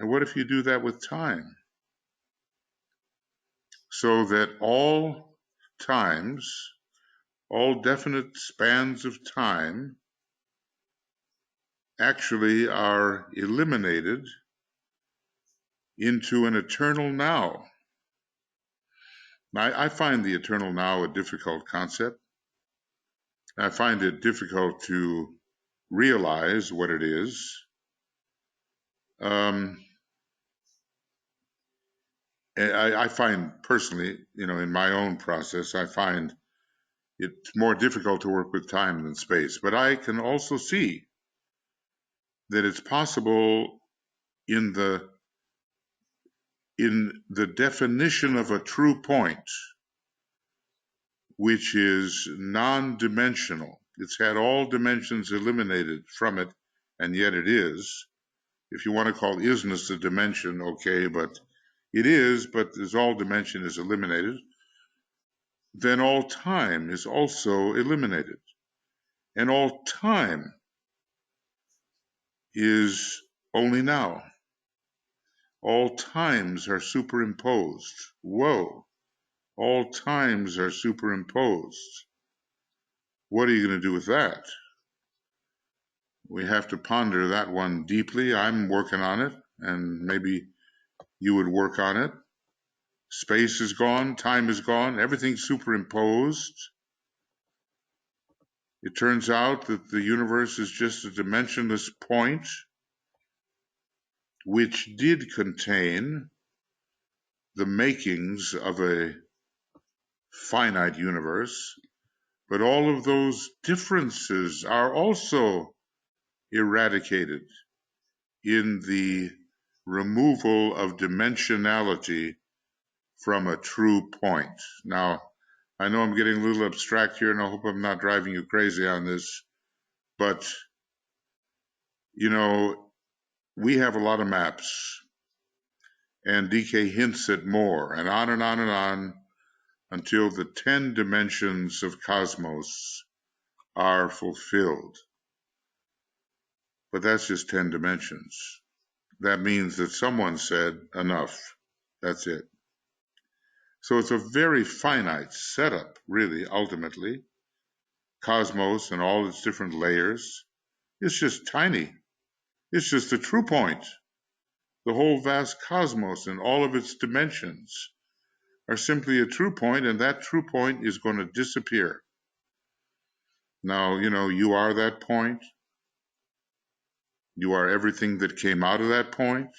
And what if you do that with time? So that all times, all definite spans of time actually are eliminated into an eternal now. Now, I find the eternal now a difficult concept. I find it difficult to realize what it is. I find personally, in my own process, I find it's more difficult to work with time than space. But I can also see that it's possible in the definition of a true point, which is non-dimensional. It's had all dimensions eliminated from it and yet it is. If you want to call isness a dimension, okay, but it is, but as all dimension is eliminated, then all time is also eliminated. And all time is only now. All times are superimposed. Whoa. All times are superimposed. What are you going to do with that? We have to ponder that one deeply. I'm working on it, and maybe you would work on it. Space is gone, time is gone, everything's superimposed. It turns out that the universe is just a dimensionless point which did contain the makings of a finite universe, but all of those differences are also eradicated in the removal of dimensionality from a true point. Now, I know I'm getting a little abstract here, and I hope I'm not driving you crazy on this, but, you know, we have a lot of maps, and DK hints at more, and on and on and on, until the 10 dimensions of cosmos are fulfilled. But that's just 10 dimensions. That means that someone said enough. That's it. So it's a very finite setup, really, ultimately. Cosmos and all its different layers. It's just tiny. It's just a true point. The whole vast cosmos and all of its dimensions are simply a true point, and that true point is going to disappear. Now, you are that point. You are everything that came out of that point.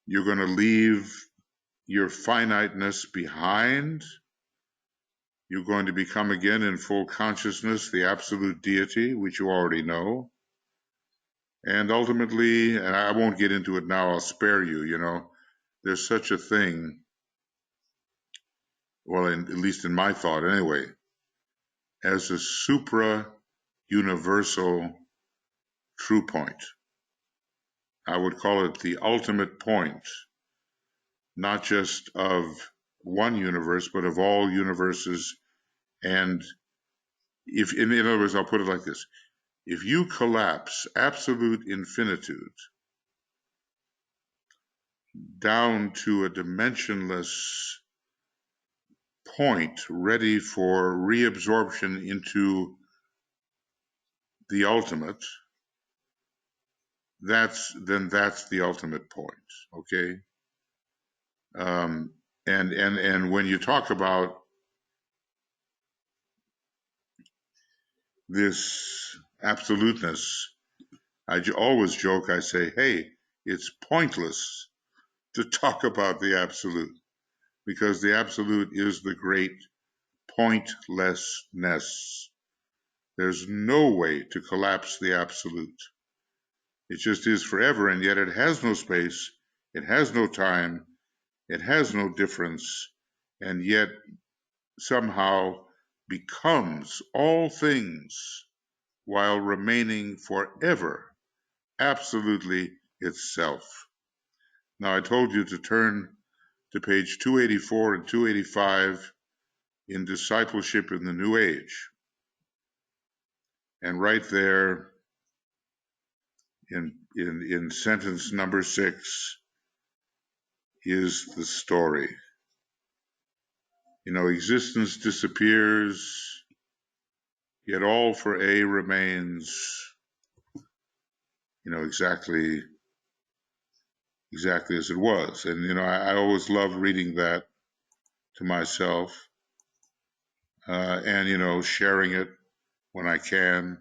You're going to leave your finiteness behind. You're going to become again in full consciousness the absolute deity, which you already know. And ultimately, and I won't get into it now, I'll spare you, there's such a thing, well, at least in my thought anyway, as a supra-universal true point. I would call it the ultimate point, not just of one universe, but of all universes. And if, in other words, I'll put it like this. If you collapse absolute infinitude down to a dimensionless point ready for reabsorption into the ultimate, that's the ultimate point, okay? And when you talk about this absoluteness, I always joke, I say, hey, it's pointless to talk about the absolute, because the absolute is the great pointlessness. There's no way to collapse the absolute. It just is forever, and yet it has no space, it has no time, it has no difference, and yet somehow becomes all things while remaining forever absolutely itself. Now, I told you to turn to page 284 and 285 in Discipleship in the New Age. And right there in sentence number 6 is the story. Existence disappears, yet all for A remains, exactly as it was. And, I always love reading that to myself, and, sharing it when I can,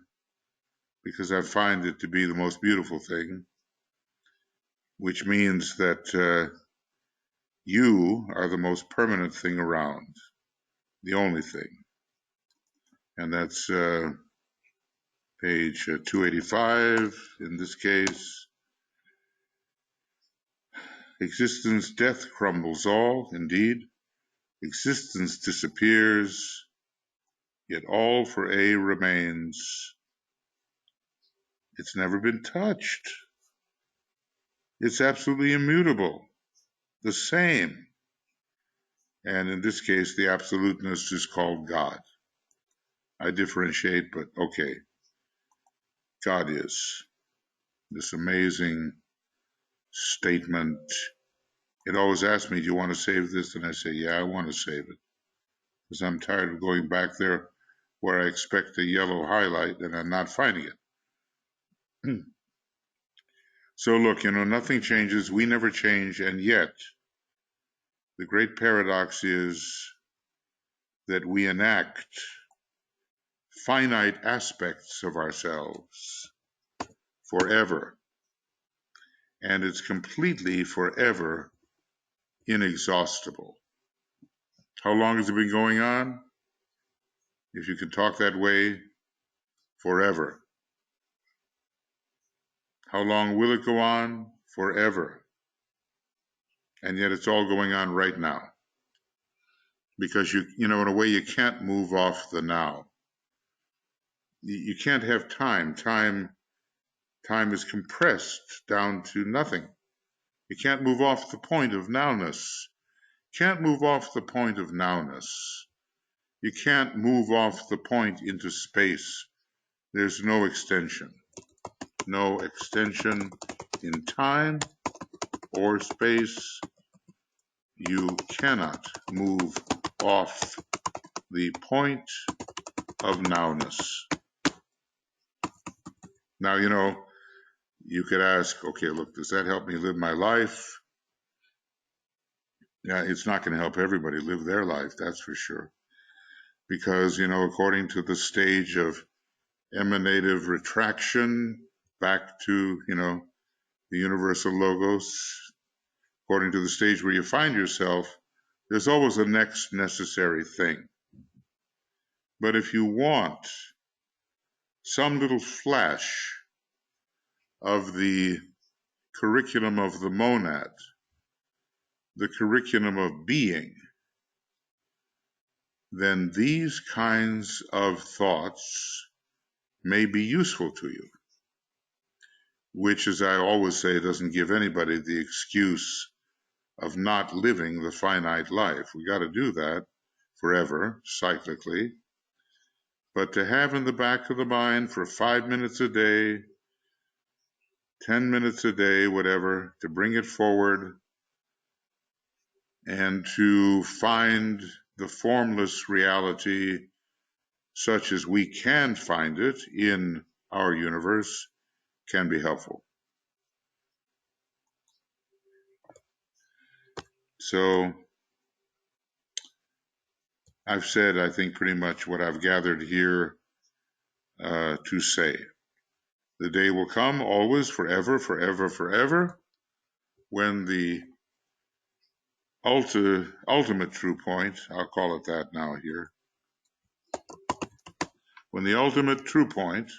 because I find it to be the most beautiful thing, which means that you are the most permanent thing around, the only thing. And that's page 285 in this case. Existence, death crumbles all, indeed. Existence disappears, yet all for A remains. It's never been touched. It's absolutely immutable, the same. And in this case, the absoluteness is called God. I differentiate, but okay, God is this amazing statement. It always asks me, do you want to save this? And I say, yeah, I want to save it. Because I'm tired of going back there where I expect a yellow highlight and I'm not finding it. So look, nothing changes. We never change. And yet, the great paradox is that we enact finite aspects of ourselves forever. And it's completely forever inexhaustible. How long has it been going on? If you can talk that way, forever. How long will it go on? Forever. And yet it's all going on right now. Because in a way you can't move off the now. You can't have time. Time is compressed down to nothing. You can't move off the point of nowness. Can't move off the point of nowness. You can't move off the point into space. There's no extension. No extension in time or space. You cannot move off the point of nowness. Now, you could ask, okay, look, does that help me live my life? Yeah, it's not going to help everybody live their life, that's for sure. Because, according to the stage of emanative retraction back to, the universal logos, according to the stage where you find yourself, there's always a next necessary thing. But if you want some little flash of the curriculum of the monad, the curriculum of being, then these kinds of thoughts may be useful to you, which, as I always say, doesn't give anybody the excuse of not living the finite life. We got to do that forever, cyclically. But to have in the back of the mind for 5 minutes a day, 10 minutes a day, whatever, to bring it forward and to find the formless reality such as we can find it in our universe can be helpful. So I've said, I think, pretty much what I've gathered here to say. The day will come, always, forever, forever, forever, when the ultimate true point, I'll call it that now here, when the ultimate true point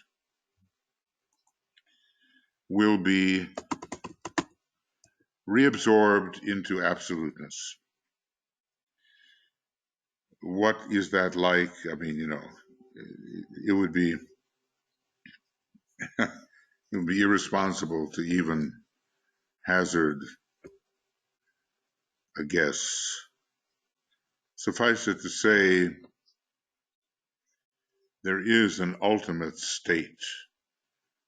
will be reabsorbed into absoluteness. What is that like? I mean, it would be it would be irresponsible to even hazard a guess. Suffice it to say, there is an ultimate state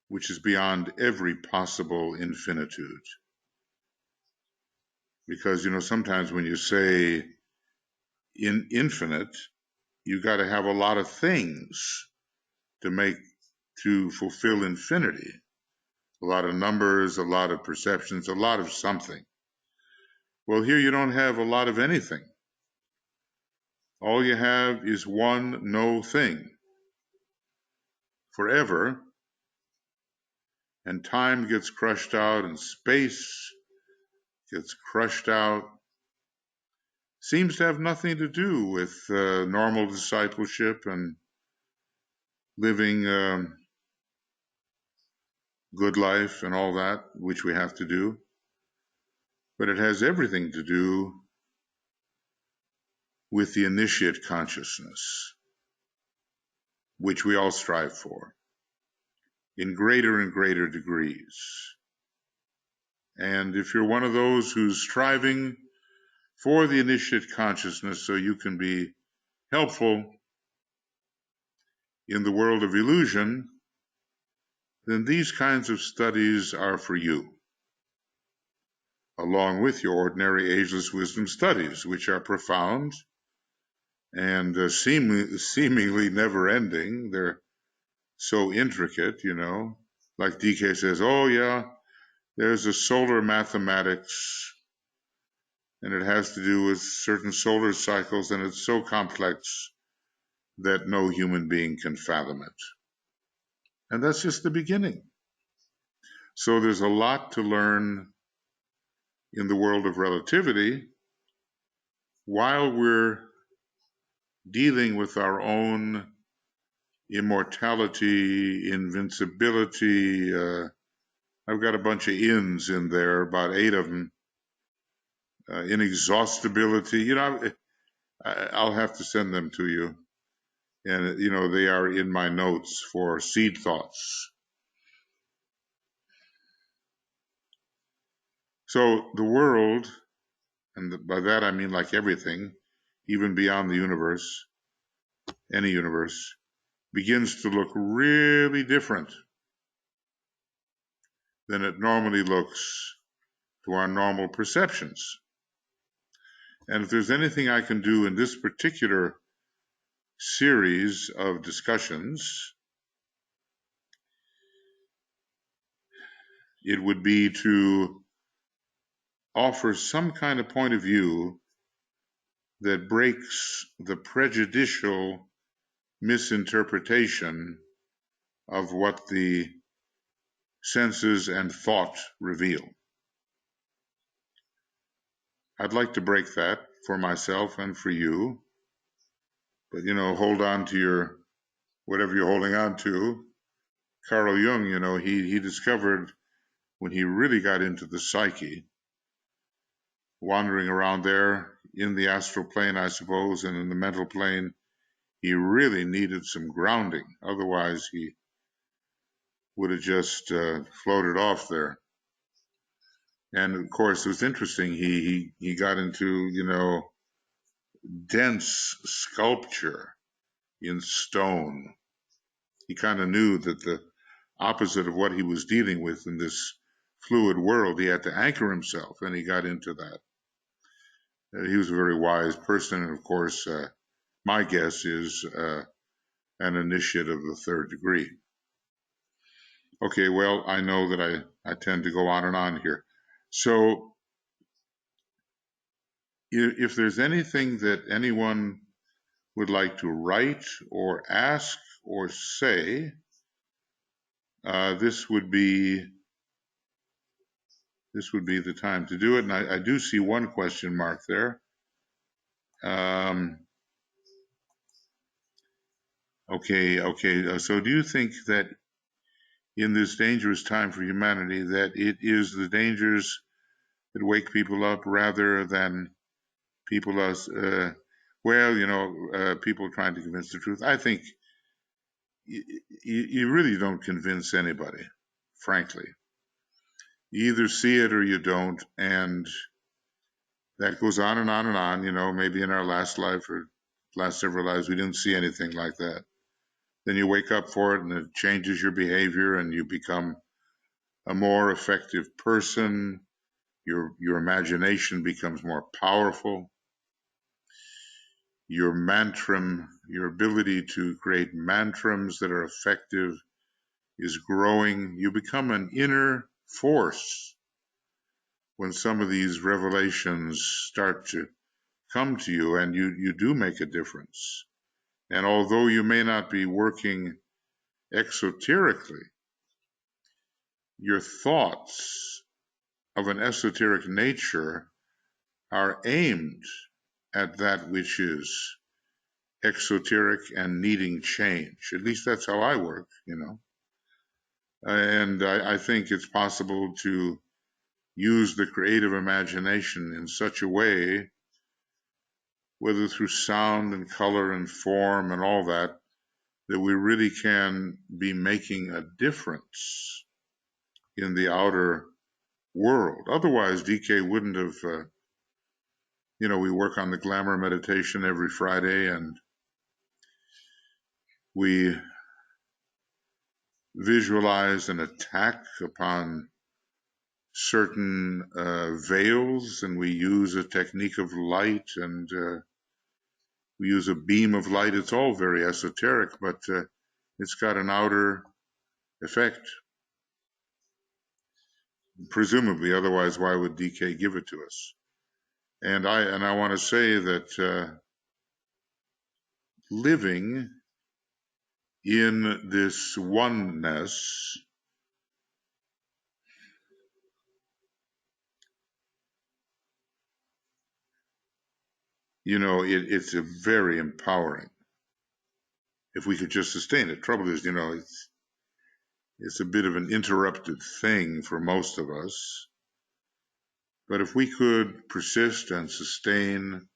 which is beyond every possible infinitude. Because, sometimes when you say infinite, you got to have a lot of things to fulfill infinity. A lot of numbers, a lot of perceptions, a lot of something. Well, here you don't have a lot of anything. All you have is one no thing. Forever. And time gets crushed out and space gets crushed out. Seems to have nothing to do with normal discipleship and living good life and all that, which we have to do. But it has everything to do with the initiate consciousness, which we all strive for. in greater and greater degrees. And if you're one of those who's striving for the initiate consciousness so you can be helpful in the world of illusion, then these kinds of studies are for you, along with your ordinary ageless wisdom studies, which are profound and seemingly never-ending. They're so intricate, like DK says, oh yeah, there's a solar mathematics, and it has to do with certain solar cycles, and it's so complex that no human being can fathom it. And that's just the beginning. So there's a lot to learn in the world of relativity while we're dealing with our own immortality, invincibility. I've got a bunch of ins in there, about 8 of them. Inexhaustibility. I'll have to send them to you. And, they are in my notes for seed thoughts. So the world, and by that I mean like everything, even beyond the universe, any universe, begins to look really different than it normally looks to our normal perceptions. And if there's anything I can do in this particular series of discussions, it would be to offer some kind of point of view that breaks the prejudicial misinterpretation of what the senses and thought reveal. I'd like to break that for myself and for you, but hold on to your whatever you're holding on to. Carl Jung, he discovered when he really got into the psyche, wandering around there in the astral plane, I suppose, and in the mental plane, he really needed some grounding. Otherwise, he would have just floated off there. And of course, it was interesting. He got into, dense sculpture in stone. He kind of knew that the opposite of what he was dealing with in this fluid world, he had to anchor himself, and he got into that. He was a very wise person, and of course, my guess is an initiate of the 3rd degree. Okay, well, I know that I tend to go on and on here. So if there's anything that anyone would like to write or ask or say, this would be the time to do it. And I do see one question mark there. Okay. So do you think that in this dangerous time for humanity, that it is the dangers that wake people up rather than people people trying to convince the truth? I think you really don't convince anybody, frankly. You either see it or you don't, and that goes on and on and on. Maybe in our last life or last several lives, we didn't see anything like that. Then you wake up for it, and it changes your behavior, and you become a more effective person. Your imagination becomes more powerful. Your ability to create mantrams that are effective is growing. You become an inner force when some of these revelations start to come to you, and you do make a difference. And although you may not be working exoterically, your thoughts of an esoteric nature are aimed at that which is exoteric and needing change. At least that's how I work, And I think it's possible to use the creative imagination in such a way, whether through sound and color and form and all that, that we really can be making a difference in the outer world. Otherwise, DK wouldn't have, we work on the glamour meditation every Friday, and we visualize an attack upon certain veils, and we use a technique of light, and we use a beam of light. It's all very esoteric, but it's got an outer effect, presumably. Otherwise, why would DK give it to us? And I want to say that living in this oneness, it's a very empowering. If we could just sustain it. Trouble is, it's a bit of an interrupted thing for most of us. But if we could persist and sustain,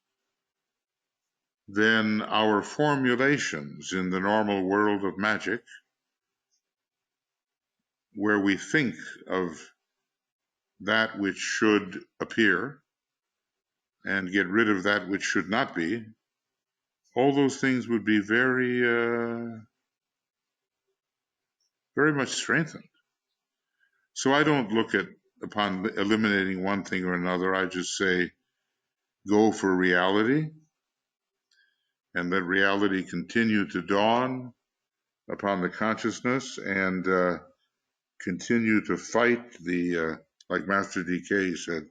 then our formulations in the normal world of magic, where we think of that which should appear and get rid of that which should not be, all those things would be very, very much strengthened. So I don't look upon eliminating one thing or another. I just say, go for reality, and let reality continue to dawn upon the consciousness, and continue to fight like Master DK said,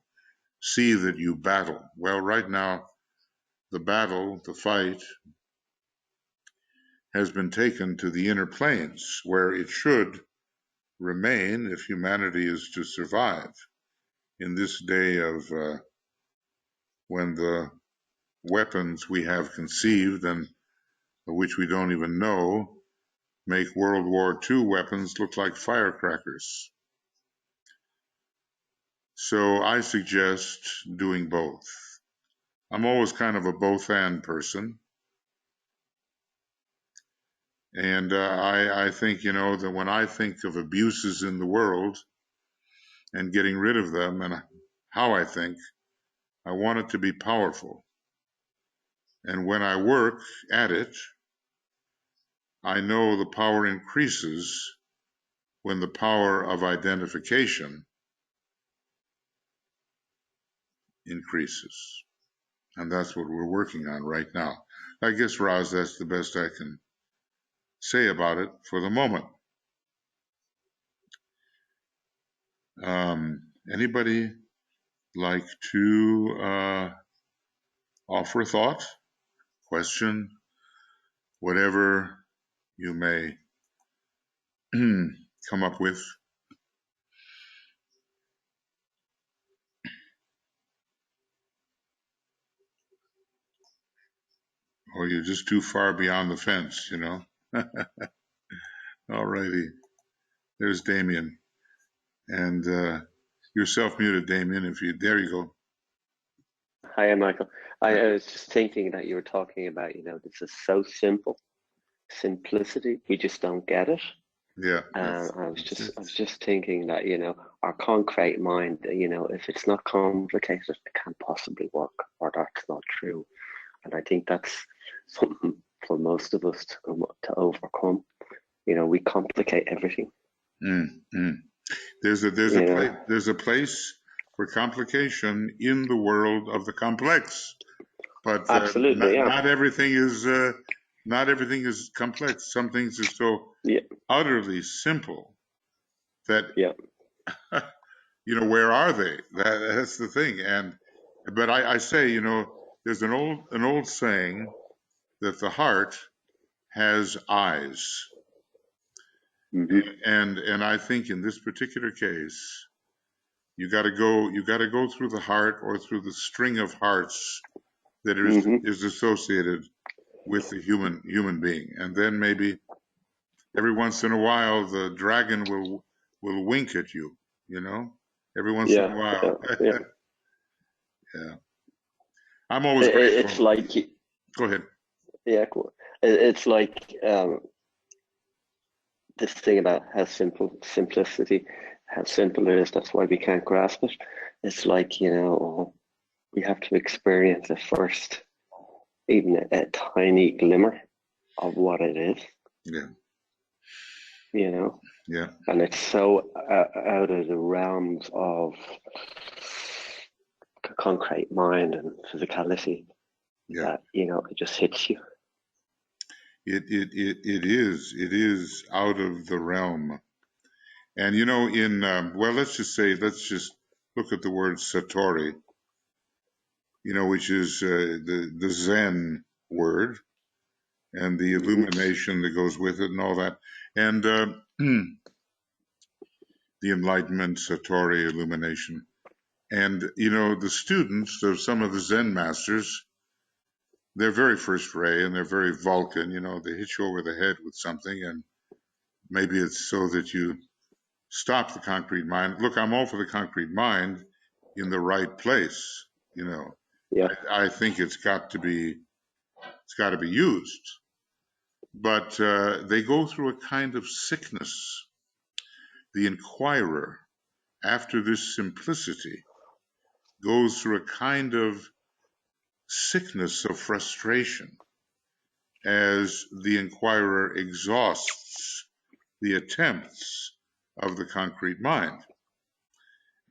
see that you battle. Well, right now, the fight, has been taken to the inner planes, where it should remain if humanity is to survive in this day of when the weapons we have conceived, and which we don't even know, make World War II weapons look like firecrackers. So I suggest doing both. I'm always kind of a both-and person. And I think, that when I think of abuses in the world and getting rid of them, and how I think, I want it to be powerful. And when I work at it, I know the power increases when the power of identification increases. And that's what we're working on right now. I guess, Roz, that's the best I can say about it for the moment. Anybody like to offer a thought, question, whatever you may come up with? Or you're just too far beyond the fence, All righty. There's Damien. And you're self-muted, Damien. There you go. Hi, Michael. I was just thinking that you were talking about, this is so simple, simplicity. We just don't get it. Yeah. I was just thinking that, our concrete mind, if it's not complicated, it can't possibly work, or that's not true. And I think that's something for most of us to overcome. We complicate everything. There's a place for complication in the world of the complex, but absolutely, not everything is complex. Some things are so utterly simple that where are they? That's the thing. But I say, there's an old saying that the heart has eyes. And I think in this particular case, you got to go through the heart, or through the string of hearts that is associated with the human being, and then maybe every once in a while the dragon will wink at you, every once in a while. Yeah. I'm always grateful. It's like, go ahead. Yeah, cool. It's like this thing about how simplicity, how simple it is. That's why we can't grasp it. It's like, we have to experience it first, even a tiny glimmer of what it is. Yeah. Yeah. And it's so out of the realms of concrete mind and physicality that, it just hits you. It is out of the realm. And, let's just look at the word Satori, which is the Zen word, and the illumination that goes with it and all that. And the enlightenment, Satori, illumination. And, the students of some of the Zen masters, they're very first ray and they're very Vulcan, they hit you over the head with something, and maybe it's so that you stop the concrete mind. Look, I'm all for the concrete mind in the right place, Yeah. I think it's got to be used. But they go through a kind of sickness. The inquirer, after this simplicity, goes through a kind of sickness of frustration as the inquirer exhausts the attempts of the concrete mind.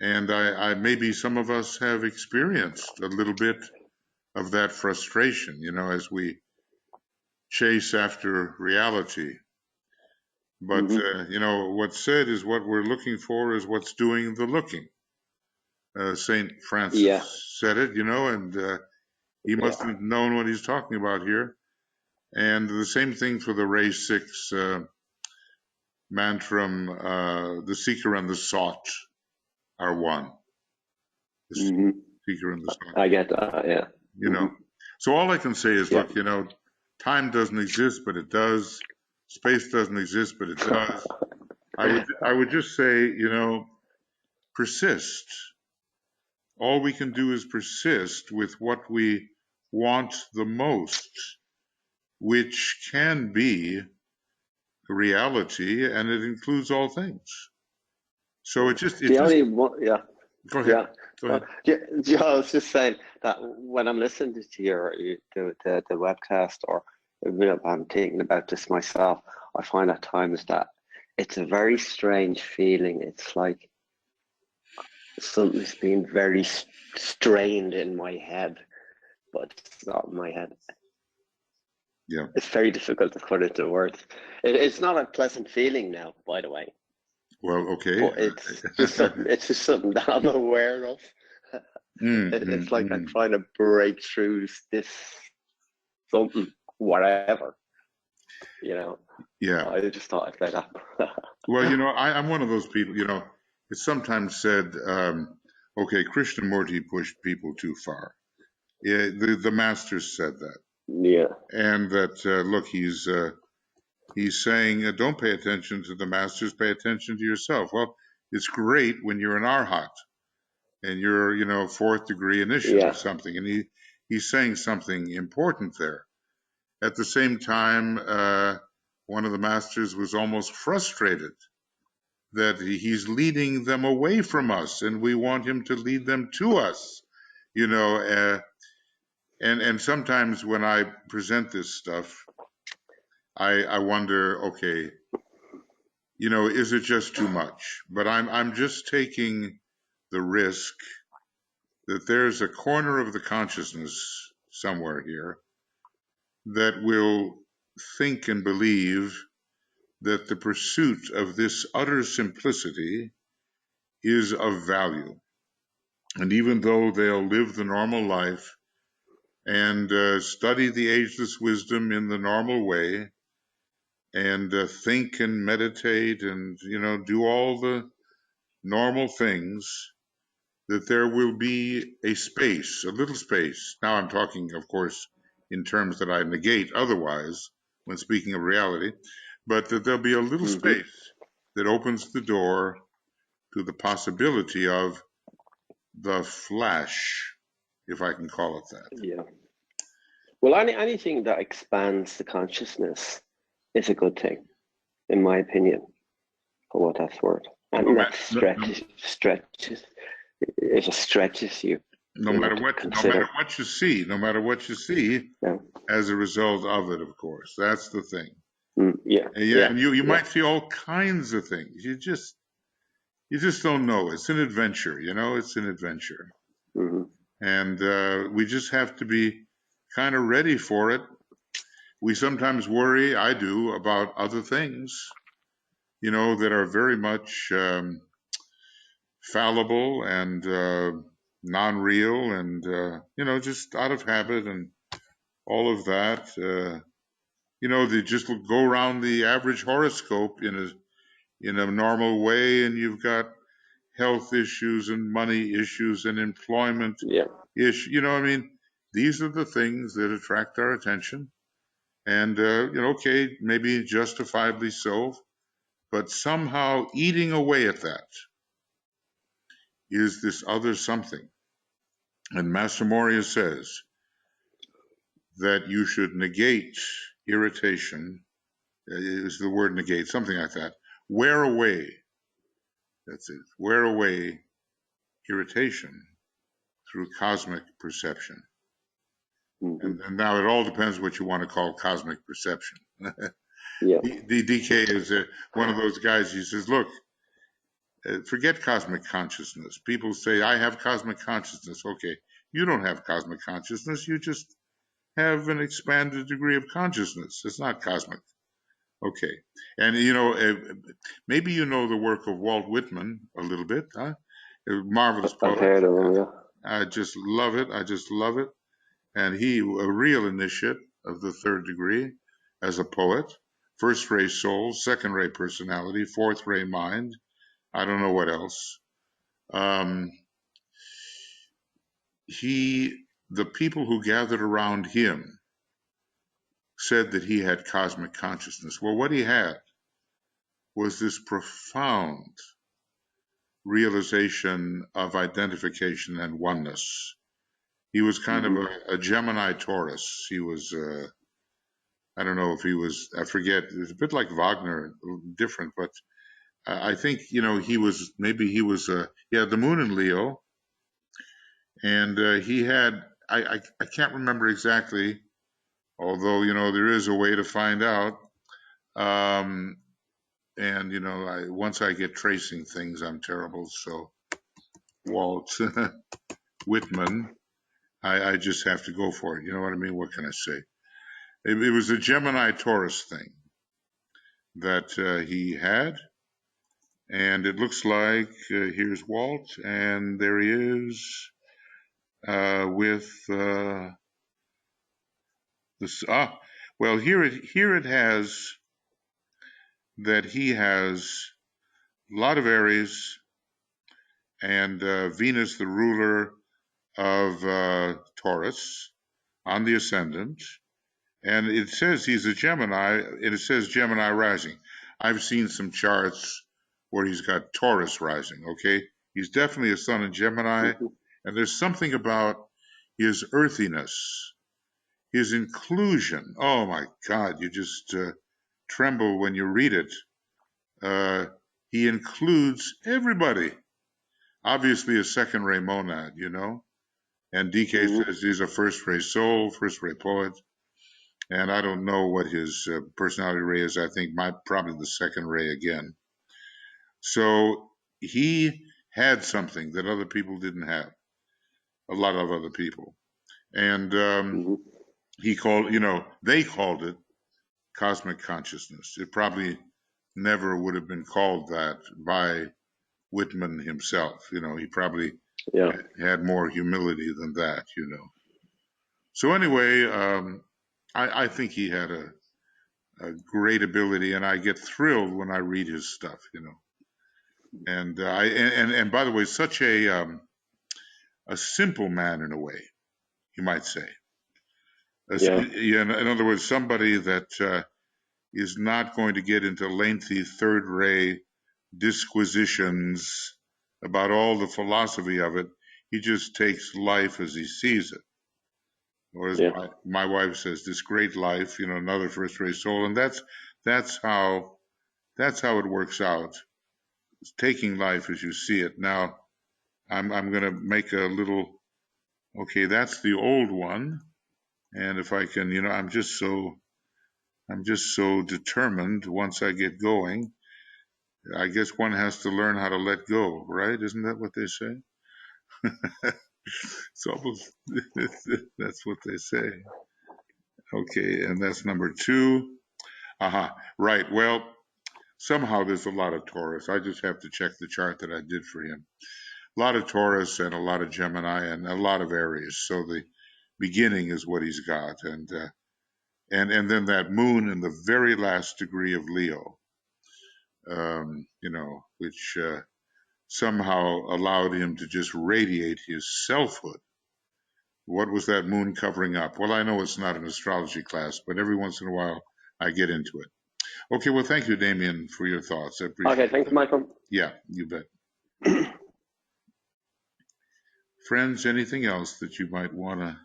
And I maybe some of us have experienced a little bit of that frustration, as we chase after reality. But, what's said is what we're looking for is what's doing the looking. St. Francis said it, and he must have known what he's talking about here. And the same thing for the Ray 6 mantram, the seeker and the sought are one. The seeker and the sought. I get that, yeah. So all I can say is, look, time doesn't exist, but it does. Space doesn't exist, but it does. I would just say, persist. All we can do is persist with what we want the most, which can be reality, and it includes all things. So only one, yeah. Go ahead. Yeah. I was just saying that when I'm listening to the webcast, or I'm thinking about this myself, I find at times that it's a very strange feeling. It's like something's been very strained in my head, but it's not in my head. Yeah. It's very difficult to put into words. It's not a pleasant feeling now, by the way. Well, okay. But it's just something that I'm aware of. It's like I'm trying to break through this something, whatever. Yeah. I just thought I'd say that. Well, I'm one of those people, it's sometimes said, okay, Krishnamurti pushed people too far. Yeah, the masters said that. Yeah. And that, look, he's saying, don't pay attention to the masters, pay attention to yourself. Well, it's great when you're an arhat and you're, fourth degree initiate or something. And he's saying something important there. At the same time, one of the masters was almost frustrated that he's leading them away from us and we want him to lead them to us, and sometimes when I present this stuff, I wonder, okay, is it just too much? But I'm just taking the risk that there's a corner of the consciousness somewhere here that will think and believe that the pursuit of this utter simplicity is of value. And even though they'll live the normal life and study the ageless wisdom in the normal way, and think and meditate and, do all the normal things, that there will be a space, a little space. Now I'm talking, of course, in terms that I negate otherwise when speaking of reality, but that there'll be a little space that opens the door to the possibility of the flash, if I can call it that. Yeah. Well, anything that expands the consciousness is a good thing. in my opinion, for what that's worth. No, And that stretches, it just stretches you, no you know, matter to what, consider. no matter what you see, Yeah, as a result of it, of course, that's the thing. yeah, And yeah, yeah, and you yeah. might see all kinds of things. You just don't know. It's an adventure, you know. It's an adventure, Hmm. and we just have to be kind of ready for it. We sometimes worry. I do about other things, you know, that are very much fallible and non-real, and you know, just out of habit and all of that. You know, they just go around the average horoscope in a normal way, and you've got health issues and money issues and employment Yeah, issues. You know, I mean, these are the things that attract our attention, and you know, okay, maybe justifiably so, but somehow eating away at that is this other something. And Master Moria says that you should negate irritation, is the word negate, something like that. Wear away, that's it, wear away irritation through cosmic perception. hmm, And now it all depends what you want to call cosmic perception. yeah. The DK is one of those guys. He says, "Look, forget cosmic consciousness. People say I have cosmic consciousness. Okay, you don't have cosmic consciousness. You just have an expanded degree of consciousness. It's not cosmic." Okay, and you know, maybe you know the work of Walt Whitman a little bit, huh? A marvelous I've poet. heard of them. Yeah. I just love it. I just love it. And he, a real initiate of the third degree as a poet, first ray soul, second ray personality, fourth ray mind. I don't know what else. Um, the people who gathered around him said that he had cosmic consciousness. Well, what he had was this profound realization of identification and oneness. He was kind of Hmm. a Gemini Taurus. He was, I don't know if he was, I forget, it was a bit like Wagner, different, but I think, you know, he had the moon in Leo, and he had, I can't remember exactly, although, you know, there is a way to find out. Um, and, you know, once I get tracing things, I'm terrible. So, Walt Whitman, I just have to go for it. You know what I mean? What can I say? It was a Gemini Taurus thing that he had. And it looks like here's Walt, and there he is with this. Well, here it has that he has a lot of Aries and Venus, the ruler of Taurus, on the ascendant, and it says he's a Gemini, and it says Gemini rising. I've seen some charts where he's got Taurus rising, okay? He's definitely a sun in Gemini, Hmm. and there's something about his earthiness, his inclusion. Oh my God, you just tremble when you read it. Uh, he includes everybody. Obviously, a second ray monad, you know? And DK Hmm. says he's a first ray soul, first ray poet. And I don't know what his personality ray is. I think probably the second ray again. So he had something that other people didn't have, a lot of other people. And Hmm. he called, you know, they called it cosmic consciousness. It probably never would have been called that by Whitman himself. You know, he probably Yeah. had more humility than that, you know. So anyway, I think he had a great ability, and I get thrilled when I read his stuff, you know. And and by the way, such a simple man in a way, you might say. Yeah. In other words, somebody that is not going to get into lengthy third ray disquisitions about all the philosophy of it. He just takes life as he sees it. Or as Yeah. my wife says, this great life, you know, another first ray soul. And that's how that's how it works out. It's taking life as you see it. Now, I'm going to make a little, okay, that's the old one. And if I can, you know, I'm just so determined once I get going. I guess one has to learn how to let go, right? Isn't that what they say? It's almost, that's what they say. Okay, and that's number 2. Aha, right. Well, somehow there's a lot of Taurus. I just have to check the chart that I did for him. A lot of Taurus and a lot of Gemini and a lot of Aries. So the beginning is what he's got, and then that moon in the very last degree of Leo, you know, which somehow allowed him to just radiate his selfhood. What was that moon covering up? Well, I know it's not an astrology class, but every once in a while I get into it. Okay, well, thank you, Damien, for your thoughts. I appreciate it. Okay, thanks, Michael. Yeah, you bet. Friends, anything else that you might want to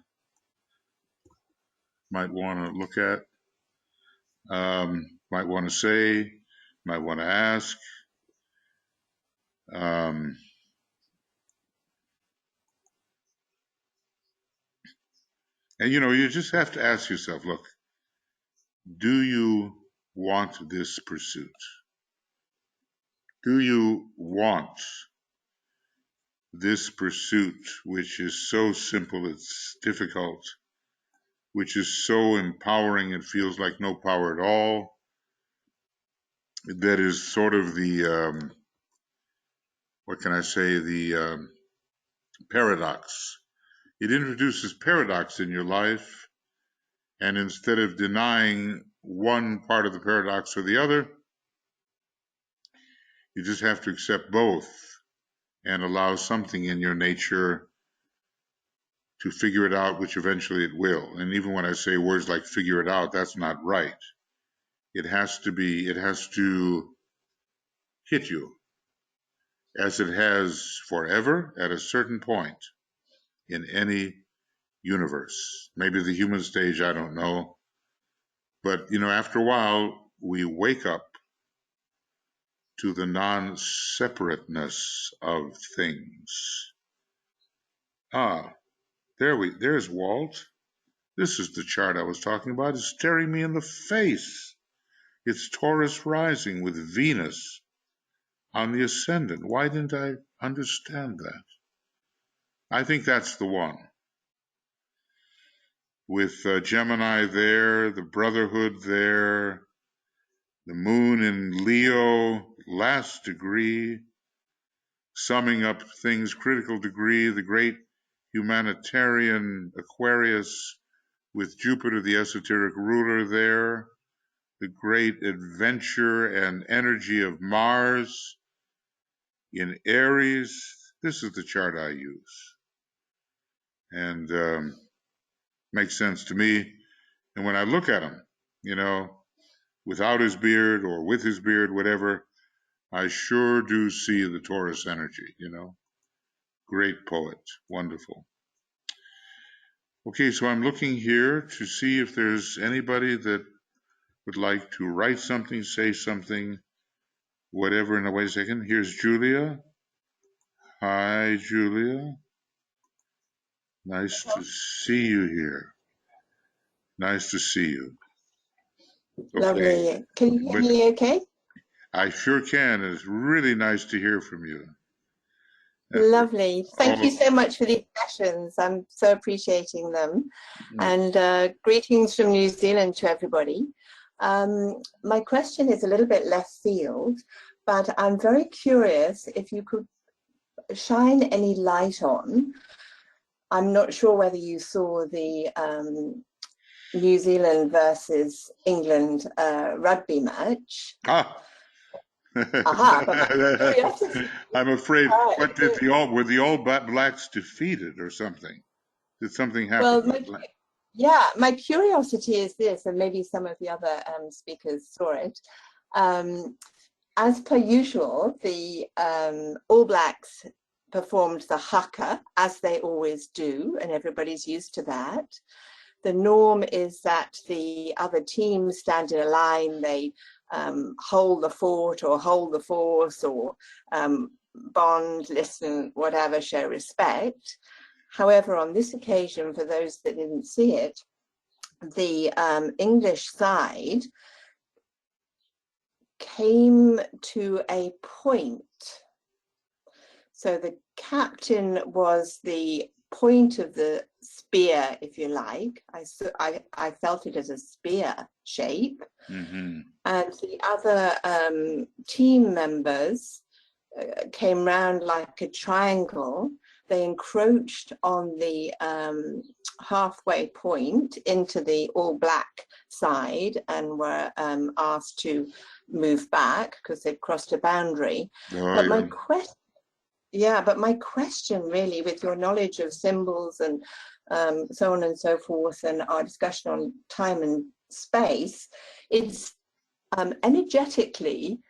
look at, might want to say, might want to ask? And you know, you just have to ask yourself, look, do you want this pursuit? Do you want this pursuit, which is so simple it's difficult, which is so empowering it feels like no power at all, that is sort of the, what can I say, the paradox. It introduces paradox in your life, and instead of denying one part of the paradox or the other, you just have to accept both and allow something in your nature to figure it out, which eventually it will. And even when I say words like figure it out, that's not right. It has to hit you, as it has forever at a certain point in any universe. Maybe the human stage, I don't know. But, you know, after a while, we wake up to the non-separateness of things. There's Walt. This is the chart I was talking about. It's staring me in the face. It's Taurus rising with Venus on the ascendant. Why didn't I understand that? I think that's the one. With Gemini there, the Brotherhood there, the moon in Leo, last degree, summing up things, critical degree, the great humanitarian Aquarius with Jupiter, the esoteric ruler there, the great adventure and energy of Mars in Aries. This is the chart I use. And makes sense to me. And when I look at him, you know, without his beard or with his beard, whatever, I sure do see the Taurus energy, you know. Great poet, wonderful. Okay, so I'm looking here to see if there's anybody that would like to write something, say something, whatever. And wait a second, here's Julia. Hi, Julia. Nice to see you here. Nice to see you. Okay. Lovely. Can you hear me okay? I sure can. It's really nice to hear from you. Lovely. Thank you so much for these sessions. I'm so appreciating them. And greetings from New Zealand to everybody. My question is a little bit left field, but I'm very curious if you could shine any light on. I'm not sure whether you saw the New Zealand versus England rugby match. I'm afraid. What did were the All Blacks defeated or something? Did something happen? Well, my curiosity is this, and maybe some of the other speakers saw it. As per usual, the All Blacks performed the haka, as they always do, and everybody's used to that. The norm is that the other teams stand in a line, they hold the fort or hold the force or bond, listen, whatever, show respect. However, on this occasion, for those that didn't see it, the English side came to a point. So the captain was the point of the spear, if you like. I felt it as a spear shape. Mm-hmm. And the other team members came round like a triangle. They encroached on the halfway point into the all black side and were asked to move back because they'd crossed a boundary. Oh, but yeah. my question really, with your knowledge of symbols and so on and so forth, and our discussion on time and space, it's energetically,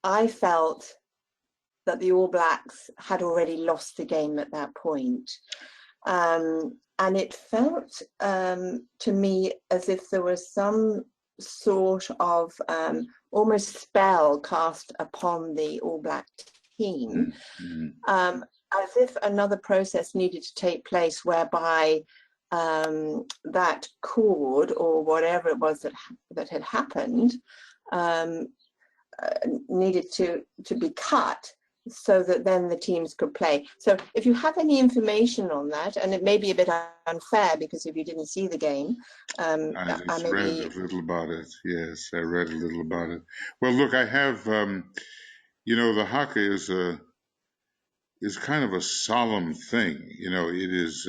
I felt that the All Blacks had already lost the game at that point. And it felt to me as if there was some sort of almost spell cast upon the All Black team, as if another process needed to take place whereby that cord or whatever it was that had happened needed to be cut, so that then the teams could play. So if you have any information on that, and it may be a bit unfair because if you didn't see the game, I just read a little about it. Yes, I read a little about it. Well, look, I have, you know, the haka is kind of a solemn thing. You know, it is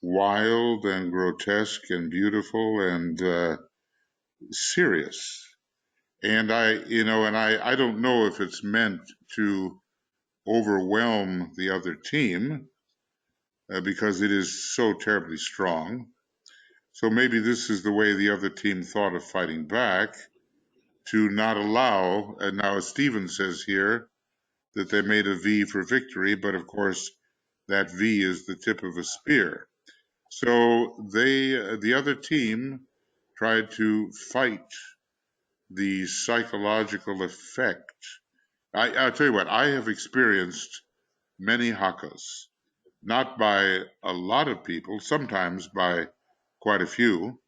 wild and grotesque and beautiful and serious. And I don't know if it's meant to overwhelm the other team because it is so terribly strong. So maybe this is the way the other team thought of fighting back, to not allow, and now as Stephen says here, that they made a V for victory, but of course that V is the tip of a spear. So the other team tried to fight the psychological effect. I'll tell you what, I have experienced many hakas, not by a lot of people, sometimes by quite a few,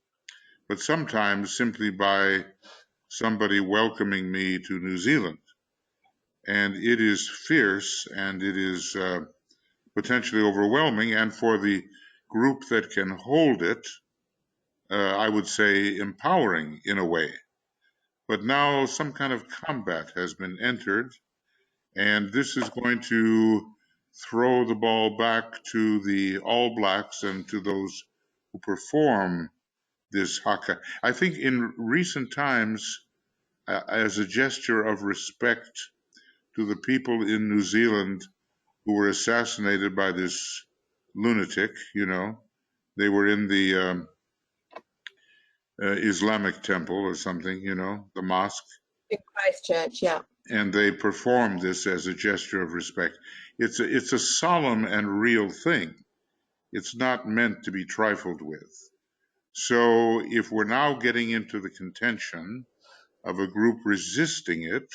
but sometimes simply by somebody welcoming me to New Zealand. And it is fierce and it is potentially overwhelming. And for the group that can hold it, I would say empowering in a way. But now some kind of combat has been entered, and this is going to throw the ball back to the All Blacks and to those who perform this haka. I think in recent times, as a gesture of respect to the people in New Zealand who were assassinated by this lunatic, you know, they were in the Islamic temple or something, you know, the mosque. In Christchurch, yeah. And they performed this as a gesture of respect. It's a solemn and real thing. It's not meant to be trifled with. So if we're now getting into the contention of a group resisting it,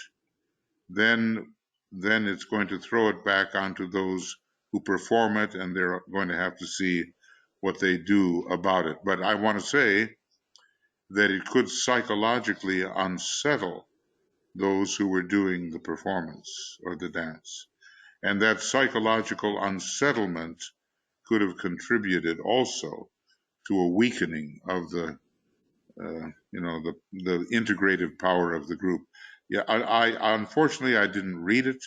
then it's going to throw it back onto those who perform it, and they're going to have to see what they do about it. But I want to say that it could psychologically unsettle those who were doing the performance or the dance. And that psychological unsettlement could have contributed also to a weakening of the integrative power of the group. Yeah, I unfortunately I didn't read it,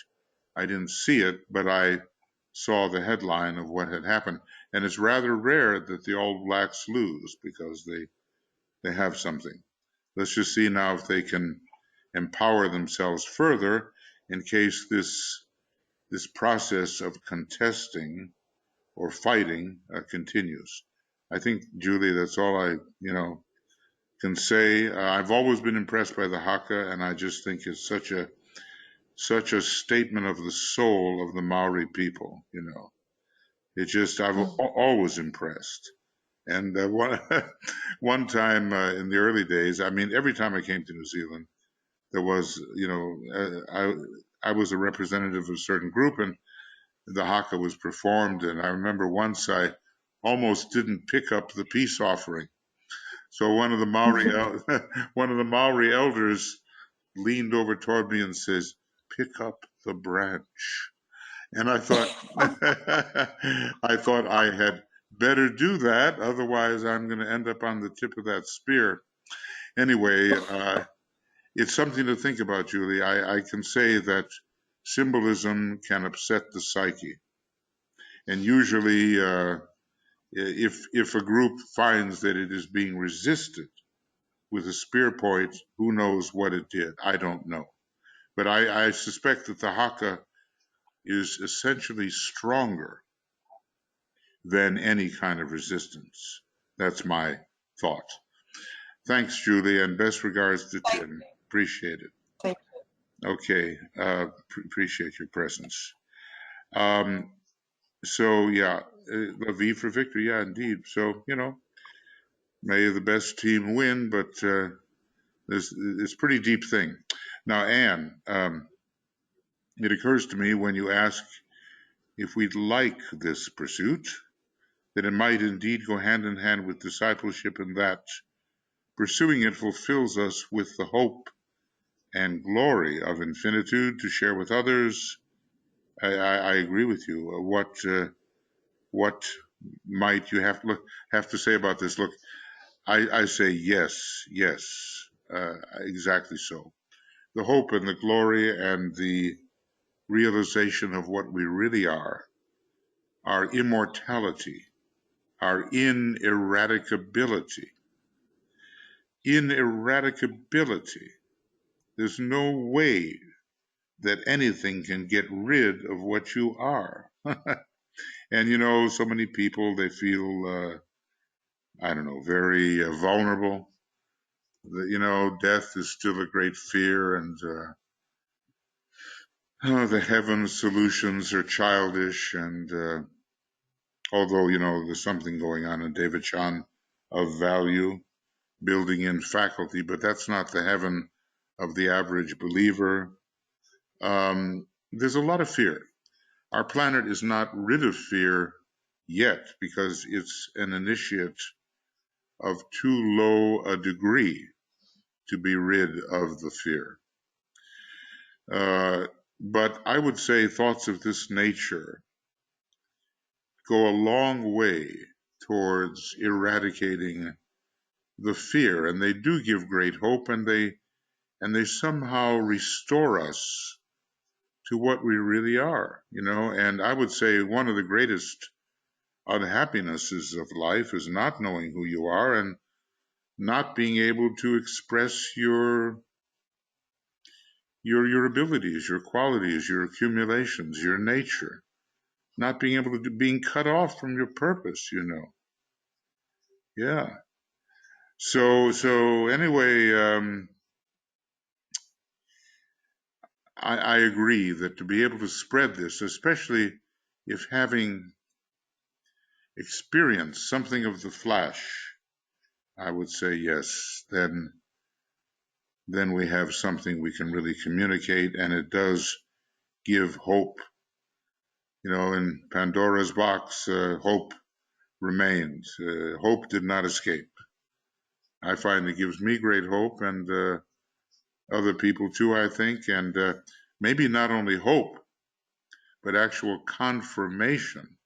I didn't see it, but I saw the headline of what had happened. And it's rather rare that the All Blacks lose because they have something. Let's just see now if they can empower themselves further in case this process of contesting or fighting continues. I think, Julie, that's all I can say. I've always been impressed by the haka, and I just think it's such a statement of the soul of the Maori people. You know, it just I've always impressed. And one time in the early days, I mean, every time I came to New Zealand, there was, I was a representative of a certain group, and the haka was performed. And I remember once I almost didn't pick up the peace offering. So one of the Maori elders leaned over toward me and says, "Pick up the branch." And I thought, I thought I had better do that, otherwise I'm going to end up on the tip of that spear. Anyway, it's something to think about, Julie. I can say that symbolism can upset the psyche, and usually, if a group finds that it is being resisted with a spear point, who knows what it did? I don't know, but I suspect that the haka is essentially stronger than any kind of resistance. That's my thought. Thanks, Julie, and best regards to Tim. Appreciate it. Thank you. Okay, appreciate your presence. So, yeah, a V for victory, yeah, indeed. So, may the best team win, but it's a pretty deep thing. Now, Anne, it occurs to me when you ask if we'd like this pursuit, that it might indeed go hand in hand with discipleship, in that pursuing it fulfills us with the hope and glory of infinitude to share with others. I agree with you. What might you have to say about this? Look, I say yes, exactly so. The hope and the glory and the realization of what we really are, our immortality, our ineradicability. There's no way that anything can get rid of what you are. And so many people, they feel, very vulnerable. Death is still a great fear, and the heaven solutions are childish. And although, there's something going on in David Chan of value, building in faculty, but that's not the heaven of the average believer. There's a lot of fear. Our planet is not rid of fear yet, because it's an initiate of too low a degree to be rid of the fear. But I would say thoughts of this nature go a long way towards eradicating the fear, and they do give great hope, and they somehow restore us to what we really are, and I would say one of the greatest unhappinesses of life is not knowing who you are and not being able to express your abilities, your qualities, your accumulations, your nature, not being able to being cut off from your purpose, Yeah. So anyway, I agree that to be able to spread this, especially if having experienced something of the flash, I would say yes, then we have something we can really communicate, and it does give hope. In Pandora's box, hope remained. Hope did not escape. I find it gives me great hope, and other people too, I think, and maybe not only hope, but actual confirmation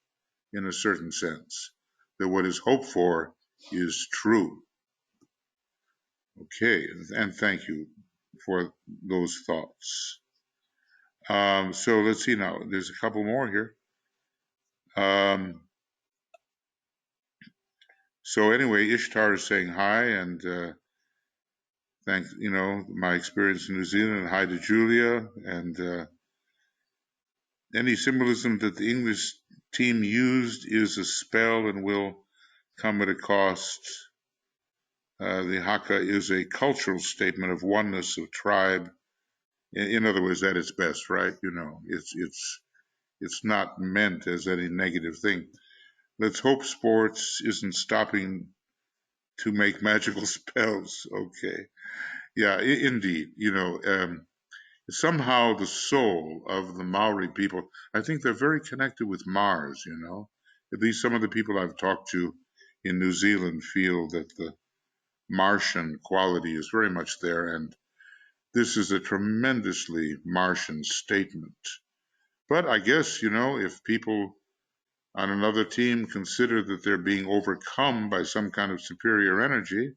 in a certain sense that what is hoped for is true. Okay, and thank you for those thoughts. So let's see now. There's a couple more here. So anyway, Ishtar is saying hi, and thanks, my experience in New Zealand, and hi to Julia, and any symbolism that the English team used is a spell and will come at a cost. The haka is a cultural statement of oneness of tribe. In other words, at its best, right? It's not meant as any negative thing. Let's hope sports isn't stopping to make magical spells. Okay. Yeah, indeed. Somehow the soul of the Maori people, I think they're very connected with Mars, At least some of the people I've talked to in New Zealand feel that the Martian quality is very much there, and this is a tremendously Martian statement. But I guess, if people on another team consider that they're being overcome by some kind of superior energy,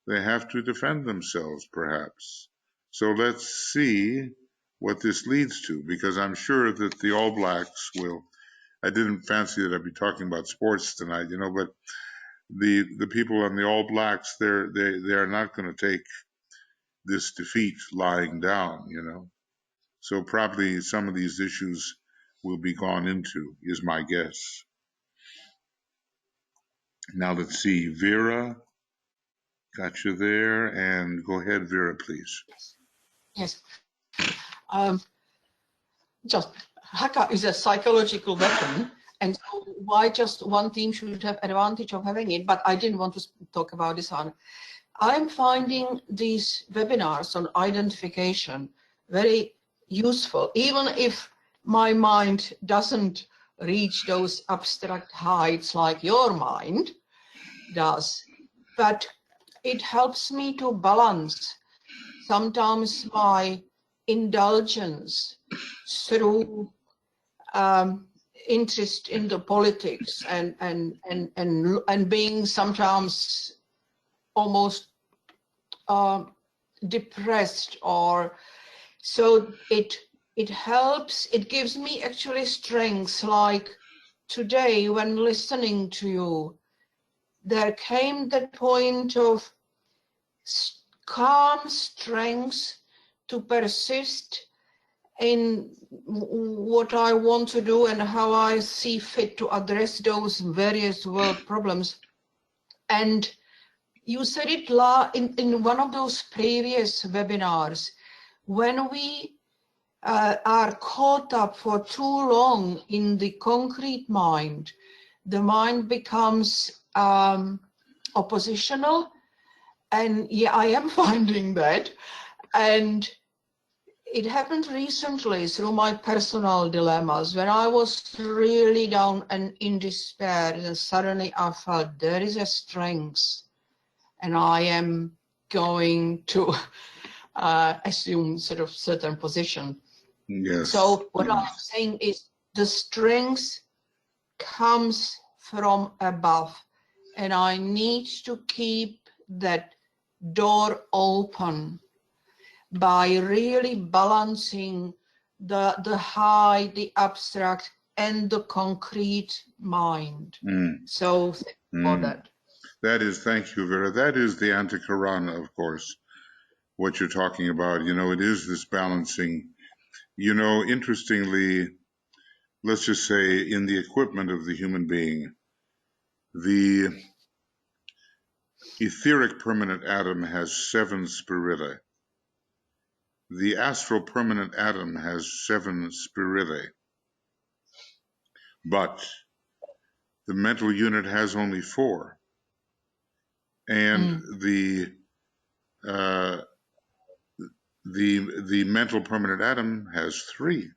they have to defend themselves, perhaps. So let's see what this leads to, because I'm sure that the All Blacks will. I didn't fancy that I'd be talking about sports tonight, but the people on the All Blacks, they're not going to take this defeat lying down, So probably some of these issues will be gone into, is my guess. Now let's see, Vera, got you there, and go ahead, Vera, please. Yes. Just haka is a psychological weapon, and so why just one team should have advantage of having it? But I didn't want to talk about this one. I'm finding these webinars on identification very useful, even if my mind doesn't reach those abstract heights like your mind does, but it helps me to balance sometimes my indulgence through interest in the politics and being sometimes almost depressed, or so it helps. It gives me actually strength. Like today, when listening to you, there came that point of calm strength to persist in what I want to do and how I see fit to address those various world problems. And you said it in one of those previous webinars, when we are caught up for too long in the concrete mind, the mind becomes oppositional. And yeah, I am finding that. And it happened recently through my personal dilemmas, when I was really down and in despair, and suddenly I felt there is a strength, and I am going to assume sort of certain position. Yes. So what I'm saying is the strength comes from above, and I need to keep that door open by really balancing the high, the abstract, and the concrete mind. So for that. That is, thank you, Vera. That is the Antikarana, of course, what you're talking about. It is this balancing. Interestingly, let's just say in the equipment of the human being, the etheric permanent atom has 7 spiridae. The astral permanent atom has 7 spiridae. But the mental unit has only 4. And the mental permanent atom has 3.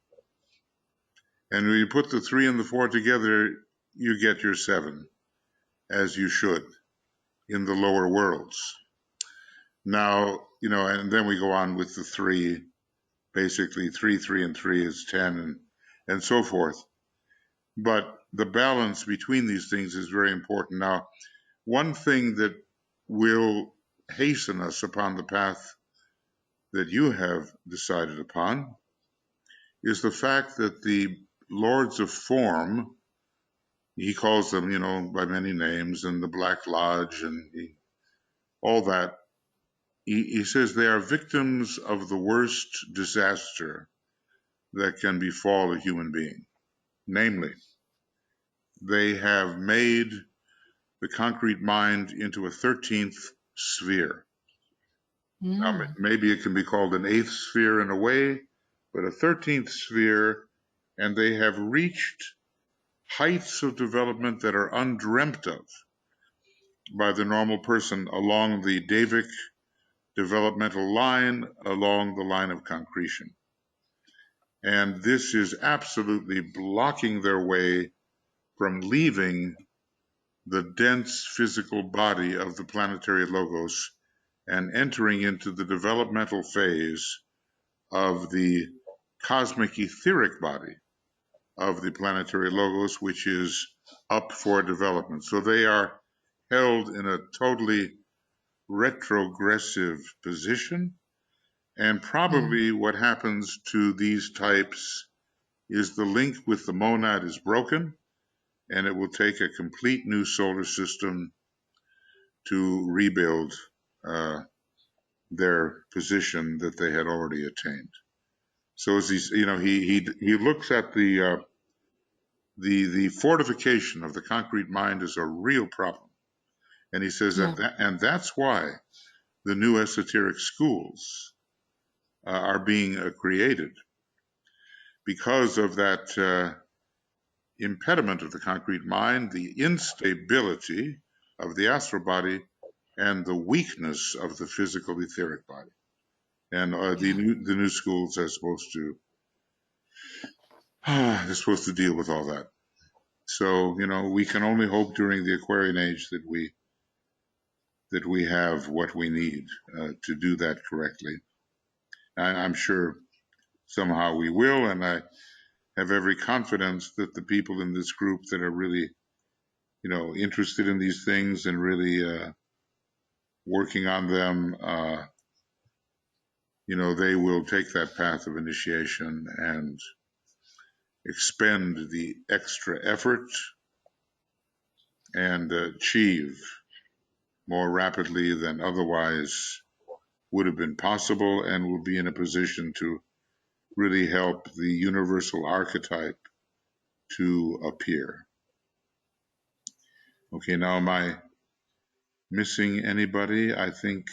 And when you put the 3 and the 4 together, you get your 7, as you should, in the lower worlds. Now, and then we go on with the 3, basically 3, 3, and 3 is 10, and so forth. But the balance between these things is very important. Now, one thing that will hasten us upon the path that you have decided upon is the fact that the Lords of Form, he calls them, by many names, and the Black Lodge and all that, he says they are victims of the worst disaster that can befall a human being. Namely, they have made the concrete mind into a 13th sphere. Now, maybe it can be called an 8th sphere in a way, but a 13th sphere, and they have reached heights of development that are undreamt of by the normal person along the Davic developmental line, along the line of concretion. And this is absolutely blocking their way from leaving the dense physical body of the planetary logos and entering into the developmental phase of the cosmic etheric body of the planetary logos, which is up for development. So they are held in a totally retrogressive position. And probably what happens to these types is the link with the monad is broken, and it will take a complete new solar system to rebuild their position that they had already attained. So as he's, he looks at the fortification of the concrete mind as a real problem, and he says and that's why the new esoteric schools are being created, because of that impediment of the concrete mind, the instability of the astral body, and the weakness of the physical etheric body. And the new schools are supposed to they're supposed to deal with all that. So we can only hope during the Aquarian age that we have what we need to do that correctly. I'm sure somehow we will, and I have every confidence that the people in this group that are really interested in these things and really working on them, they will take that path of initiation and expend the extra effort and achieve more rapidly than otherwise would have been possible, and will be in a position to really help the universal archetype to appear. Okay, now am I missing anybody? I think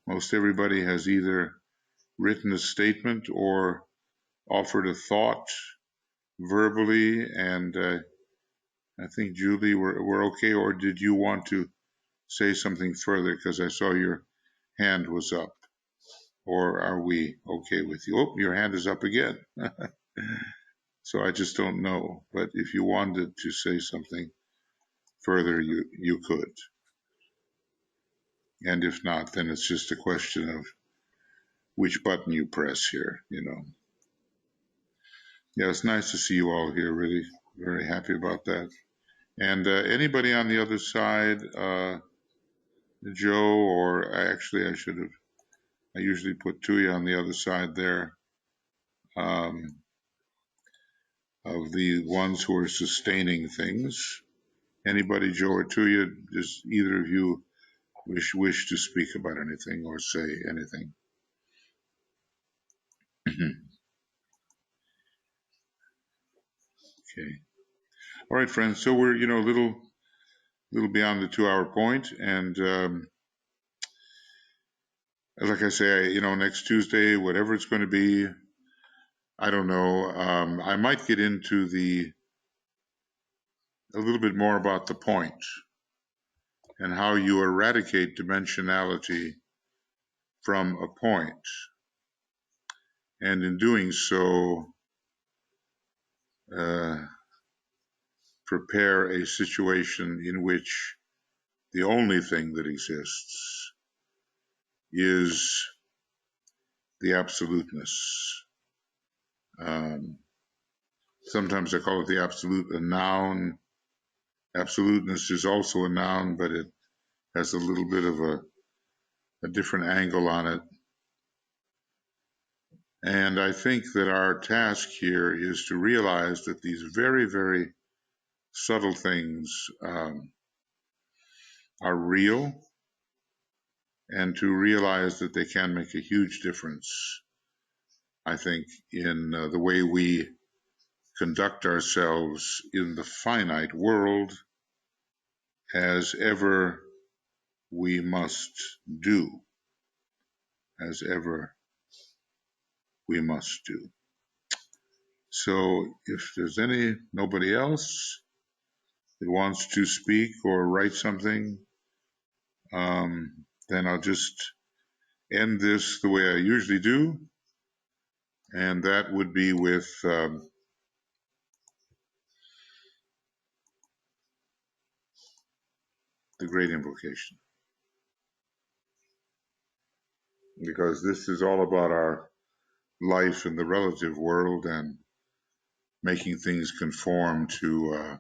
most everybody has either written a statement or offered a thought verbally, and I think, Julie, we're okay, or did you want to say something further, because I saw your hand was up, or are we okay with you? Oh, your hand is up again. So I just don't know, but if you wanted to say something further, you could. And if not, then it's just a question of which button you press here, Yeah, it's nice to see you all here, really very happy about that. And anybody on the other side, Joe, or actually I usually put Tuya on the other side there, of the ones who are sustaining things. Anybody, Joe or Tuya, does either of you wish to speak about anything or say anything? Okay. All right, friends. So we're, a little beyond the 2-hour point, and like I say, next Tuesday, whatever it's going to be, I don't know. I might get into a little bit more about the point and how you eradicate dimensionality from a point, and in doing so, prepare a situation in which the only thing that exists is the absoluteness. Sometimes I call it the absolute, a noun. Absoluteness is also a noun, but it has a little bit of a different angle on it. And I think that our task here is to realize that these very, very subtle things are real, and to realize that they can make a huge difference, I think, in the way we conduct ourselves in the finite world, as ever we must do, as ever we must do. So if there's nobody else that wants to speak or write something, then I'll just end this the way I usually do, and that would be with the great invocation, because this is all about our life in the relative world and making things conform to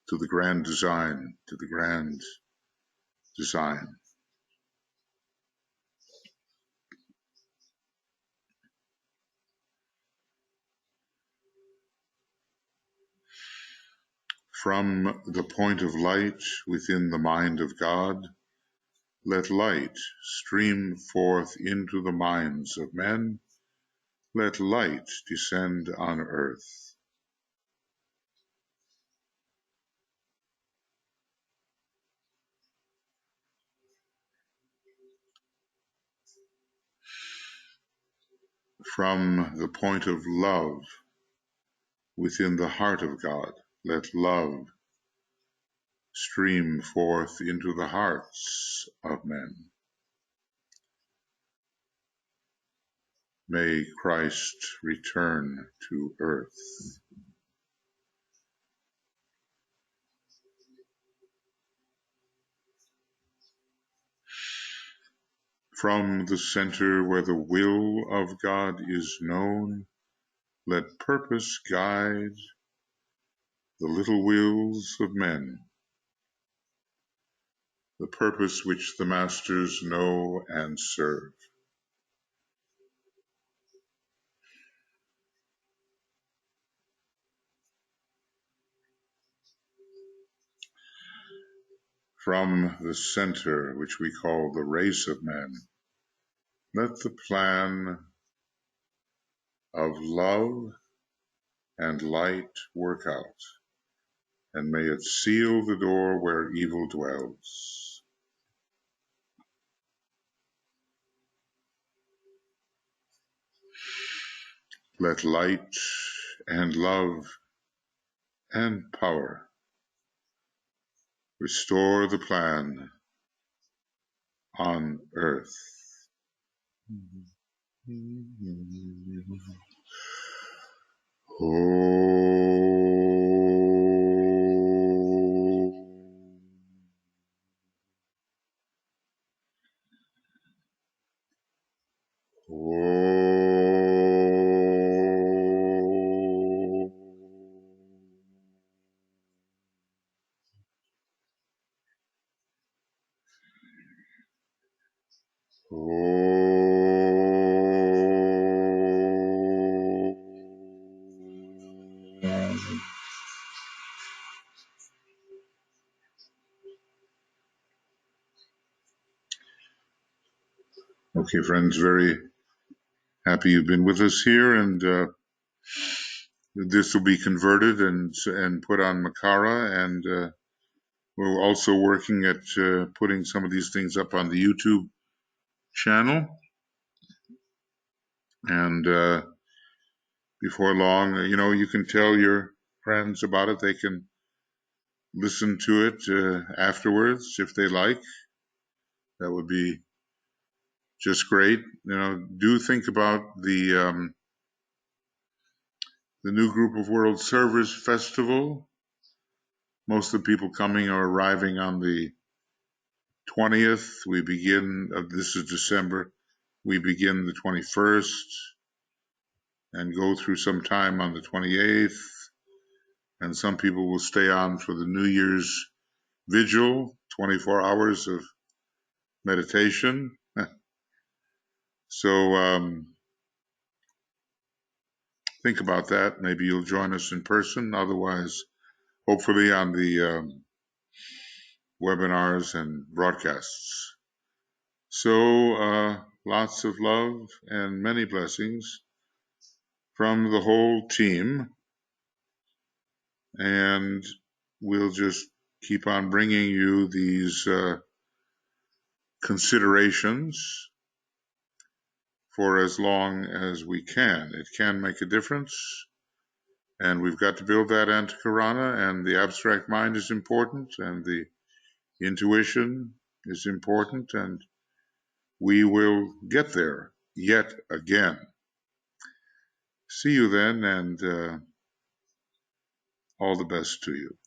the grand design, From the point of light within the mind of God, let light stream forth into the minds of men. Let light descend on earth. From the point of love within the heart of God, let love stream forth into the hearts of men. May Christ return to earth. From the center where the will of God is known, let purpose guide the little wills of men, the purpose which the masters know and serve. From the center, which we call the race of men, let the plan of love and light work out, and may it seal the door where evil dwells. Let light and love and power restore the plan on earth. Okay, friends, very happy you've been with us here, and this will be converted and put on Makara, and we're also working at putting some of these things up on the YouTube channel, and before long, you can tell your friends about it. They can listen to it afterwards if they like. That would be just great. Do think about the new Group of World Servers Festival. Most of the people coming are arriving on the 20th. We begin, this is December, we begin the 21st and go through some time on the 28th. And some people will stay on for the New Year's vigil, 24 hours of meditation. So think about that. Maybe you'll join us in person. Otherwise, hopefully on the webinars and broadcasts. So lots of love and many blessings from the whole team. And we'll just keep on bringing you these considerations for as long as we can. It can make a difference, and we've got to build that antikarana, and the abstract mind is important, and the intuition is important, and we will get there yet again. See you then, and all the best to you.